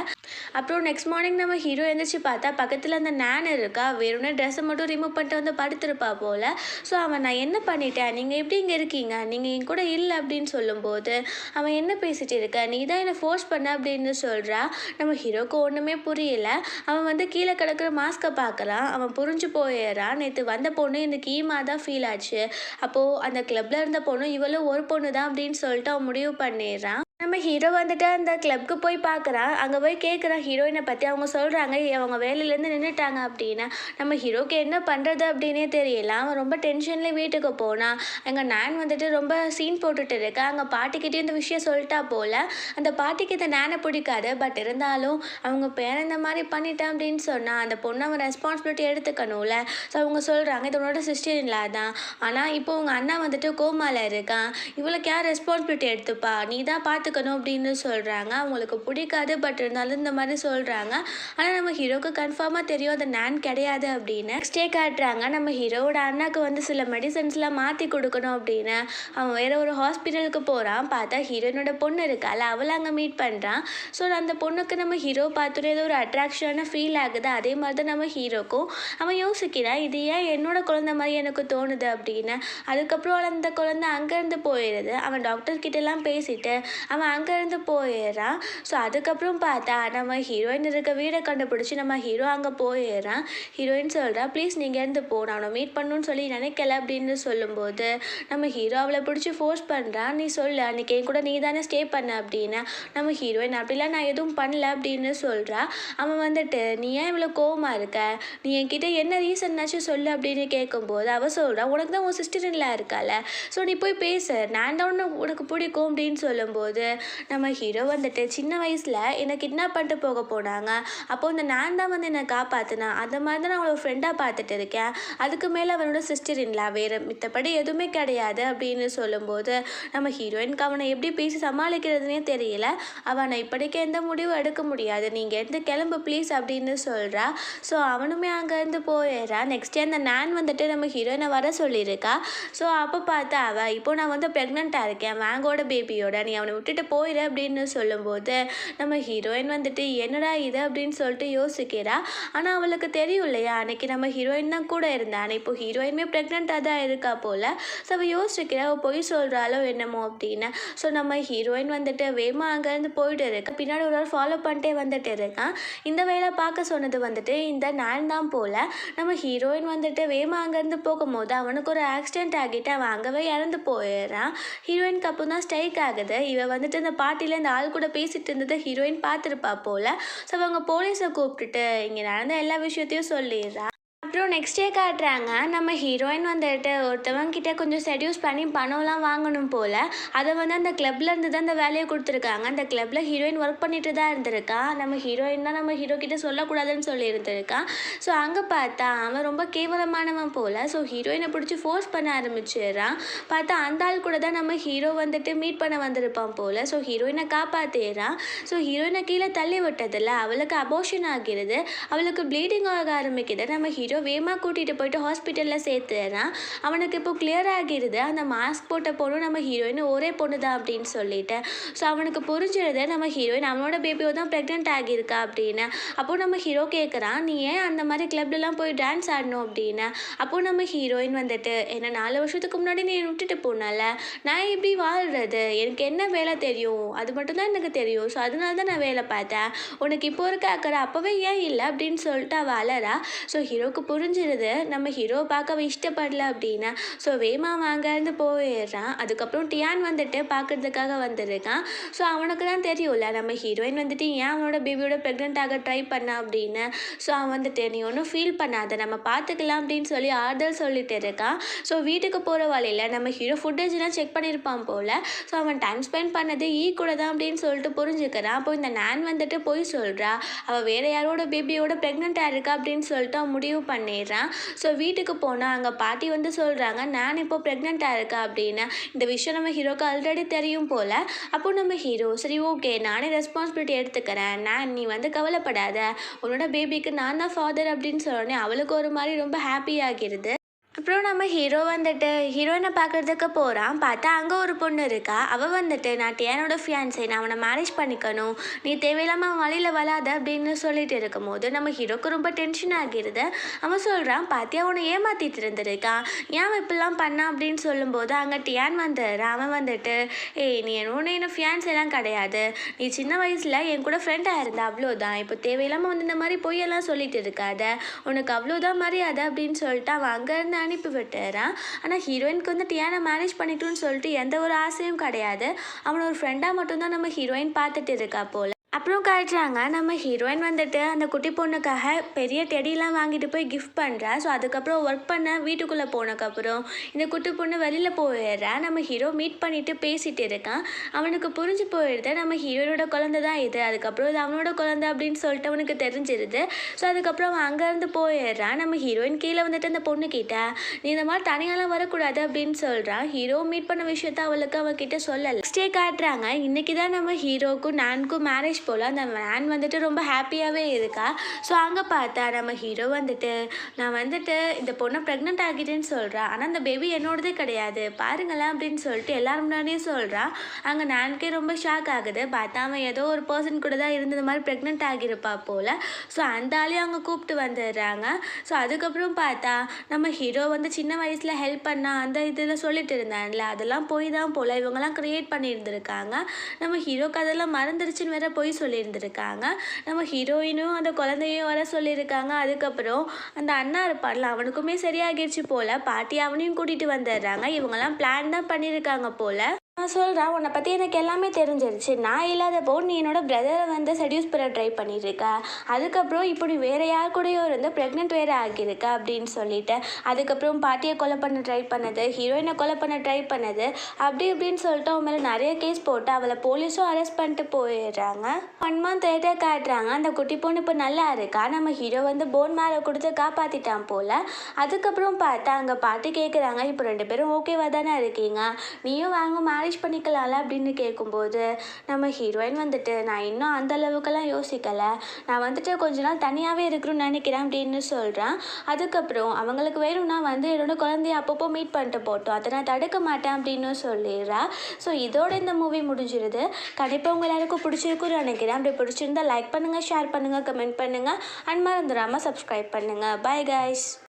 அப்புறம் நெக்ஸ்ட் மார்னிங் நம்ம ஹீரோ எழுந்திரிச்சு பார்த்தா பக்கத்தில் அந்த நான் இருக்கா, வேணும்னே ட்ரெஸ்ஸை மட்டும் ரிமூவ் பண்ணிட்டு வந்து படுத்திருப்பா போல். ஸோ அவன் நான் என்ன பண்ணிட்டேன், நீங்கள் எப்படி இங்கே இருக்கீங்க, நீங்கள் என் கூட இல்லை அப்படின்னு சொல்லும்போது அவன் என்ன பேசிகிட்டு இருக்க, நீ தான் என்னை ஃபோர்ஸ் பண்ண அப்படின்னு சொல்கிறா. நம்ம ஹீரோக்கு ஒன்றுமே புரியல. அவன் வந்து கீழே கிடக்கிற மாஸ்கை பார்க்குறான். அவன் புரிஞ்சு போயிடுறான். நேற்று வந்த பொண்ணு இந்த கீமா தான் ஃபீல் ஆச்சு. அப்போது அந்த கிளப்பில் இருந்த பொண்ணு இவளும் ஒரு பொண்ணு தான் அப்படின்னு சொல்லிட்டு அவன் முடிவு பண்ணிடுறான். நம்ம ஹீரோ வந்துட்டு அந்த கிளப்க்கு போய் பார்க்குறான். அங்கே போய் கேட்குறான் ஹீரோயினை பற்றி. அவங்க சொல்கிறாங்க அவங்க வேலையிலேருந்து நின்றுட்டாங்க அப்படின்னு. நம்ம ஹீரோக்கு என்ன பண்ணுறது அப்படின்னே தெரியல. அவன் ரொம்ப டென்ஷன்லேயே வீட்டுக்கு போனான். அங்கே நான் வந்துட்டு ரொம்ப சீன் போட்டுட்டு இருக்கா. அங்கே பாட்டிக்கிட்டே இந்த விஷயம் சொல்லிட்டா போல். அந்த பாட்டிக்கு இந்த நானை பிடிக்காது. பட் இருந்தாலும் அவங்க பேரன் இந்த மாதிரி பண்ணிட்டான் அப்படின்னு சொன்னால் அந்த பொண்ணு அவன் ரெஸ்பான்சிபிலிட்டி எடுத்துக்கணும்ல. ஸோ அவங்க சொல்கிறாங்க இது உன்னோட சிஸ்டர் இல்லா தான். ஆனால் இப்போ உங்கள் அண்ணா வந்துட்டு கோமாவில் இருக்கான். இவளுக்கு யார் ரெஸ்பான்சிபிலிட்டி எடுத்துப்பா, நீ தான் பார்த்துக்கணும் அப்படின்னு சொல்கிறாங்க. அவங்களுக்கு பிடிக்காது. பட் இருந்தாலும் இந்த மாதிரி சொல்கிறாங்க. ஆனால் நம்ம ஹீரோக்கு கன்ஃபார்மாக தெரியும் அது நான் கிடையாது அப்படின்னு. நெக்ஸ்ட் டே காட்டுறாங்க நம்ம ஹீரோவோட அண்ணாக்கு வந்து சில மெடிசன்ஸ்லாம் மாற்றி கொடுக்கணும் அப்படின்னு. அவன் வேற ஒரு ஹாஸ்பிட்டலுக்கு போகிறான். பார்த்தா ஹீரோயினோட பொண்ணு இருக்கால அவளை அங்கே மீட் பண்ணுறான். ஸோ அந்த பொண்ணுக்கு நம்ம ஹீரோ பார்த்துட்டு ஏதோ ஒரு அட்ராக்ஷனாக ஃபீல் ஆகுது. அதே மாதிரி தான் நம்ம ஹீரோக்கும். அவன் யோசிக்கிறான் இது ஏன் என்னோட குழந்தை மாதிரி எனக்கு தோணுது அப்படின்னு. அதுக்கப்புறம் அந்த குழந்தை அங்கேருந்து போயிடுது. அவன் டாக்டர் கிட்டலாம் பேசிட்டு அவன் அங்கேருந்து போயிடுறான். ஸோ அதுக்கப்புறம் பார்த்தா நம்ம ஹீரோயின் இருக்க வீடை கண்டுபிடிச்சி நம்ம ஹீரோ அங்கே போயிடுறான். ஹீரோயின் சொல்கிறா ப்ளீஸ் நீங்கள் இருந்து போ, நான் அவனை மீட் பண்ணணும்னு சொல்லி நினைக்கல அப்படின்னு சொல்லும்போது நம்ம ஹீரோ அவளை பிடிச்சி ஃபோர்ஸ் பண்ணுறான். நீ சொல்லு அன்றைக்கி என் கூட நீ தானே ஸ்டே பண்ண அப்படின்னு. நம்ம ஹீரோயின் அப்படிலாம் நான் எதுவும் பண்ணல அப்படின்னு சொல்கிறா. அவன் வந்துட்டு நீ ஏன் இவ்வளோ கோவமாக இருக்க, நீ என்கிட்ட என்ன ரீசன்னாச்சும் சொல்லு அப்படின்னு கேட்கும்போது அவள் சொல்கிறா உனக்கு தான் உன் சிஸ்டர் இல்லா இருக்கால, ஸோ நீ போய் பேசு, நான் தான் உனக்கு பிடிக்கும் அப்படின்னு சொல்லும்போது நம்ம ஹீரோ வந்துட்டு சின்ன வயசில் என்னை கிட்னாப் பண்ணிட்டு போக போனாங்க. அப்போது இந்த நான் தான் வந்து என்னை காப்பாற்றினேன். அந்த மாதிரி தான் நான் அவளை ஃப்ரெண்டாக பார்த்துட்டு இருக்கேன். அதுக்கு மேலே அவனோட சிஸ்டர் இல்லா வேறு மித்தப்படி எதுவுமே கிடையாது அப்படின்னு சொல்லும்போது நம்ம ஹீரோயினுக்கு அவனை எப்படி பேசி சமாளிக்கிறதுனே தெரியல. அவனை இப்படிக்கு எந்த முடிவும் எடுக்க முடியாது, நீங்கள் எந்த கிளம்பு ப்ளீஸ் அப்படின்னு சொல்கிறா. ஸோ அவனுமே அங்கேருந்து போயிடுறான். நெக்ஸ்ட் அந்த நான் வந்துட்டு நம்ம ஹீரோயினை வர சொல்லியிருக்கா. ஸோ அப்போ பார்த்தா அவள் இப்போ நான் வந்து ப்ரெக்னெண்ட்டாக இருக்கேன் வாங்கோட பேபியோட, நீ அவனை விட்டுட்டு போயிடு அப்படின்னு சொல்லும்போது நம்ம ஹீரோயின் வந்துட்டு என்னடா இது அப்படின்னு சொல்லிட்டு யோசிக்கிறா. ஆனால் அவளுக்கு தெரியும் இல்லையா அன்னைக்கு நம்ம ஹீரோயின் தான் கூட இருந்தா. ஆனால் இப்போ ஹீரோயினுமே ப்ரெக்னெண்ட்டாக தான் இருக்கா போல். ஸோ அவள் யோசிக்கிறா அவள் பொய் சொல்கிறாளோ என்னமோ அப்படின்னு. ஸோ நம்ம ஹீரோயின் வந்துட்டு வேகமாக அங்கேருந்து போயிட்டு இருக்கா. பின்னாடி ஒரு ஆள் ஃபாலோ பண்ணிட்டே வந்துட்டு இருக்கான். இந்த வேலை பார்க்க சொன்னது வந்துட்டு இந்த நான் தான் போல். நம்ம ஹீரோயின் வந்துட்டு வேகமாக அங்கேருந்து போகும்போது அவனுக்கு ஒரு ஆக்சிடென்ட் ஆகிட்டு அவன் அங்கவே இறந்து போயிடுறான். ஹீரோயினுக்கு அப்போ தான் ஸ்ட்ரைக் ஆகுது. இவன் வந்துட்டு இந்த பாட்டியில் இந்த ஆள் கூட பேசிட்டு இருந்ததை ஹீரோயின் பார்த்துருப்பா போல். ஸோ அவங்க போலீஸை கூப்பிட்டுட்டு இங்கே நடந்த எல்லா விஷயத்தையும் சொல்லிடுறா. அப்புறம் நெக்ஸ்ட் டே காட்டுறாங்க நம்ம ஹீரோயின் வந்துட்டு ஒருத்தவங்க கிட்ட கொஞ்சம் செடியூஸ் பண்ணி பணம்லாம் வாங்கணும் போல். அதை வந்து அந்த கிளப்ல இருந்து தான் அந்த வேலையை கொடுத்துருக்காங்க. அந்த கிளப்ல ஹீரோயின் ஒர்க் பண்ணிட்டு தான் இருந்திருக்கா. நம்ம ஹீரோயின் தான் நம்ம ஹீரோ கிட்ட சொல்லக்கூடாதுன்னு சொல்லி இருந்திருக்கான். ஸோ அங்கே பார்த்தா அவன் ரொம்ப கேவலமானவன் போல். ஸோ ஹீரோயினை பிடிச்சி ஃபோர்ஸ் பண்ண ஆரம்பிச்சிடுறான். பார்த்தா அந்த ஆள் கூட தான் நம்ம ஹீரோ வந்துட்டு மீட் பண்ண வந்திருப்பான் போல். ஸோ ஹீரோயினை காப்பாற்றிடுறான். ஸோ ஹீரோயினை கீழே தள்ளி விட்டதில்ல அவளுக்கு அபோஷன் ஆகிறது. அவளுக்கு ப்ளீடிங் ஆக ஆரம்பிக்குது. நம்ம ஹீரோ வேகமாக கூட்டிகிட்டு போயிட்டு ஹாஸ்பிட்டலில் சேர்த்துறான். அவனுக்கு இப்போ கிளியர் ஆகிடுது அந்த மாஸ்க் போட்ட பொண்ணு நம்ம ஹீரோயின் ஒரே பொண்ணு தான் அப்படின்னு சொல்லிட்டு. ஸோ அவனுக்கு புரிஞ்சிடுது நம்ம ஹீரோயின் அவனோட பேபியோ தான் ப்ரெக்னென்ட் ஆகியிருக்கா அப்படின்னு. அப்போது நம்ம ஹீரோ கேட்குறான் நீ ஏன் அந்த மாதிரி கிளப்லலாம் போய் டான்ஸ் ஆடணும் அப்படின்னு. அப்போது நம்ம ஹீரோயின் வந்துட்டு என்ன 4 வருஷத்துக்கு முன்னாடி நீ விட்டுட்டு போனால, நான் எப்படி வாழ்கிறது, எனக்கு என்ன வேலை தெரியும், அது மட்டும்தான் எனக்கு தெரியும். ஸோ அதனால தான் நான் வேலை பார்த்தேன். உனக்கு இப்போ இருக்க அக்கறை அப்போவே ஏன் இல்லை அப்படின்னு சொல்லிட்டு அவள் அலறா. ஸோ ஹீரோக்கு புரிஞ்சிருது நம்ம ஹீரோ பார்க்க அவள் இஷ்டப்படல அப்படின்னு. ஸோ வேமா வாங்கன்னு போயிடுறான். அதுக்கப்புறம் டியான் வந்துட்டு பார்க்கறதுக்காக வந்திருக்கான். ஸோ அவனுக்கு தான் தெரியும்ல நம்ம ஹீரோயின் வந்துட்டு ஏன் அவனோட பேபியோட ப்ரெக்னென்ட் ஆக ட்ரை பண்ணா அப்படின்னு. ஸோ அவன் வந்துட்டு நீ ஒன்றும் ஃபீல் பண்ணாத நம்ம பார்த்துக்கலாம் அப்படின்னு சொல்லி ஆறுதல் சொல்லிட்டு இருக்கான். ஸோ வீட்டுக்கு போகிற வழியில் நம்ம ஹீரோ ஃபுட்டேஜ்லாம் செக் பண்ணியிருப்பான் போல். ஸோ அவன் டைம் ஸ்பெண்ட் பண்ணது கூட தான் அப்படின்னு சொல்லிட்டு புரிஞ்சுக்கிறான். அப்போ இந்த நான் வந்துட்டு போய் சொல்கிறா அவள் வேறு யாரோட பேபியோட ப்ரெக்னென்ட்டாக இருக்கா அப்படின்னு சொல்லிட்டு அவன் முடிவு பண்ணிடுறான். ஸோ வீட்டுக்கு போனால் அங்கே பாட்டி வந்து சொல்கிறாங்க நான் இப்போ ப்ரெக்னென்ட்டாக இருக்கா அப்படின்னு. இந்த விஷயம் நம்ம ஹீரோக்கு ஆல்ரெடி தெரியும் போல். அப்போ நம்ம ஹீரோ சரி ஓகே நானே ரெஸ்பான்சிபிலிட்டி எடுத்துக்கிறேன், நான் நீ வந்து கவலைப்படாத, உன்னோட பேபிக்கு நான் தான் ஃபாதர் அப்படின்னு சொன்னோடனே அவளுக்கு ஒரு மாதிரி ரொம்ப ஹாப்பி ஆகிடுது. அப்புறம் நம்ம ஹீரோ வந்துட்டு ஹீரோயினை பார்க்குறதுக்கு போகிறான். பார்த்தா அங்கே ஒரு பொண்ணு இருக்கா. அவள் வந்துட்டு நான் டியானோட ஃபியான்ஸே, நான் அவனை மேரேஜ் பண்ணிக்கணும், நீ தேவையில்லாமல் அவன் வழியில் வராத அப்படின்னு சொல்லிட்டு இருக்கும்போது நம்ம ஹீரோக்கு ரொம்ப டென்ஷன் ஆகிடுது. அவன் சொல்கிறான் பாத்தியா அவனை ஏமாற்றிட்டு இருந்திருக்கான், ஏன் அவன் இப்படிலாம் பண்ணான் அப்படின்னு சொல்லும்போது அங்கே டியான் வந்துடுறான். அவன் வந்துட்டு ஏய் நீ என்ன ஃபியான்ஸ் எல்லாம் கிடையாது, நீ சின்ன வயசில் என் கூட ஃப்ரெண்டாக இருந்த அவ்வளோதான், இப்போ தேவையில்லாமல் வந்து இந்த மாதிரி பொய்யெல்லாம் சொல்லிட்டு இருக்காத, உனக்கு அவ்வளோதான் மரியாதை அப்படின்னு சொல்லிட்டு அவன் அங்கேருந்து அனுப்பி விட்டுறான். ஆனால் ஹீரோயினுக்கு வந்து டியானை மேரேஜ் பண்ணிக்கணும்னு சொல்லிட்டு எந்த ஒரு ஆசையும் கிடையாது. அவனை ஒரு ஃப்ரெண்டாக மட்டும்தான் நம்ம ஹீரோயின் பார்த்துட்டு இருக்கா போல். அப்புறம் காட்டுறாங்க நம்ம ஹீரோயின் வந்துட்டு அந்த குட்டி பொண்ணுக்காக பெரிய டெடிலாம் வாங்கிட்டு போய் கிஃப்ட் பண்ணுறா. ஸோ அதுக்கப்புறம் ஒர்க் பண்ண வீட்டுக்குள்ளே போனதுக்கப்புறம் இந்த குட்டி பொண்ணு வெளியில் போயிடுறா. நம்ம ஹீரோ மீட் பண்ணிட்டு பேசிட்டு இருக்கான். அவனுக்கு புரிஞ்சு போயிடுது நம்ம ஹீரோயினோட குழந்தை தான் இது, அதுக்கப்புறம் இது அவனோட குழந்தை அப்படின்னு சொல்லிட்டு அவனுக்கு தெரிஞ்சிருது. ஸோ அதுக்கப்புறம் அவன் அங்கேருந்து போயிடுறான். நம்ம ஹீரோயின் கீழே வந்துட்டு அந்த பொண்ணு கிட்ட நீ இந்த மாதிரி தனியாலாம் வரக்கூடாது அப்படின்னு சொல்கிறான். ஹீரோ மீட் பண்ண விஷயத்த அவளுக்கு அவகிட்ட சொல்லலை. நெக்ஸ்ட் டே காட்டுறாங்க இன்னைக்கு தான் நம்ம ஹீரோக்கும் நானுக்கும் மேரேஜ் போல். அந்த மேன் வந்துட்டு ரொம்ப ஹாப்பியாகவே இருக்கா. ஸோ அங்கே பார்த்தா நம்ம ஹீரோ வந்துட்டு நான் வந்துட்டு இந்த பொண்ணை ப்ரெக்னென்ட் ஆகிட்டேன்னு சொல்கிறான். ஆனால் அந்த பேபி என்னோடதே கிடையாது பாருங்களேன் அப்படின்னு சொல்லிட்டு எல்லாரும் முன்னாடியே சொல்கிறான். அங்கே நானுக்கே ரொம்ப ஷாக் ஆகுது. பார்த்தா அவன் ஏதோ ஒரு பர்சன் கூட தான் இருந்தது மாதிரி ப்ரெக்னென்ட் ஆகியிருப்பா போல். ஸோ அந்த ஆளையும் அவங்க கூப்பிட்டு வந்துடுறாங்க. ஸோ அதுக்கப்புறம் பார்த்தா நம்ம ஹீரோ வந்து சின்ன வயசில் ஹெல்ப் பண்ணா அந்த இதில் சொல்லிட்டு இருந்தான்ல அதெல்லாம் போய் தான் போல் இவங்கெல்லாம் க்ரியேட் பண்ணியிருந்திருக்காங்க. நம்ம ஹீரோக்கு அதெல்லாம் மறந்துருச்சுன்னு வேற போய் சொல்லியிருந்திருக்காங்க. நம்ம ஹீரோயினும் அந்த குழந்தையும் வர சொல்லியிருக்காங்க. அதுக்கப்புறம் அந்த அண்ணா இருப்பான்ல அவனுக்குமே சரியாகிடுச்சு போல். பாட்டி அவனையும் கூட்டிகிட்டு வந்துடுறாங்க. இவங்கெல்லாம் பிளான் தான் பண்ணியிருக்காங்க போல். நான் சொல்கிறேன் உன்னை பற்றி எனக்கு எல்லாமே தெரிஞ்சிருச்சு. நான் இல்லாதப்போ நீ என்னோட பிரதரை வந்து செடியூஸ் பண்ண ட்ரை பண்ணியிருக்க, அதுக்கப்புறம் இப்படி வேறு யார் கூடயோ இருந்து ப்ரெக்னென்ட் வேறு ஆகியிருக்க அப்படின்னு சொல்லிட்டு அதுக்கப்புறம் பாட்டியை கொலை பண்ண ட்ரை பண்ணது, ஹீரோயினை கொலை பண்ண ட்ரை பண்ணது அப்படி இப்படின்னு சொல்லிட்டு அவன் மேலே நிறைய கேஸ் போட்டு அவளை போலீஸும் அரெஸ்ட் பண்ணிட்டு போயிடுறாங்க. 1 month லேட்டர் காட்டுறாங்க அந்த குட்டி பொண்ணு இப்போ நல்லா இருக்கா. நம்ம ஹீரோ வந்து போன் மேலே கொடுத்து காப்பாற்றிட்டான் போல். அதுக்கப்புறம் பார்த்தா அங்கே பாட்டி கேட்குறாங்க இப்போ 2 பேரும் ஓகேவா தானே இருக்கீங்க, நீயும் வாங்க மேரேஜ் பண்ணிக்கலாம்ல அப்படின்னு கேட்கும்போது நம்ம ஹீரோயின் வந்துட்டு நான் இன்னும் அந்த அளவுக்கெல்லாம் யோசிக்கலை, நான் வந்துட்டு கொஞ்ச நாள் தனியாகவே இருக்கணும்னு நினைக்கிறேன் அப்படின்னு சொல்கிறேன். அதுக்கப்புறம் அவங்களுக்கு வேணும்னா வந்து என்னோட குழந்தைய அப்பப்போ மீட் பண்ணிட்டு போட்டோம், அதை நான் தடுக்க மாட்டேன் அப்படின்னு சொல்லிடுறா. ஸோ இதோட இந்த மூவி முடிஞ்சிருது. கண்டிப்பாக உங்கள் எல்லாருக்கும் பிடிச்சிருக்குன்னு நினைக்கிறேன். அப்படி பிடிச்சிருந்தா லைக் பண்ணுங்கள், ஷேர் பண்ணுங்கள், கமெண்ட் பண்ணுங்கள் அண்ட் மறந்துடாமல் சப்ஸ்கிரைப் பண்ணுங்கள். Bye guys.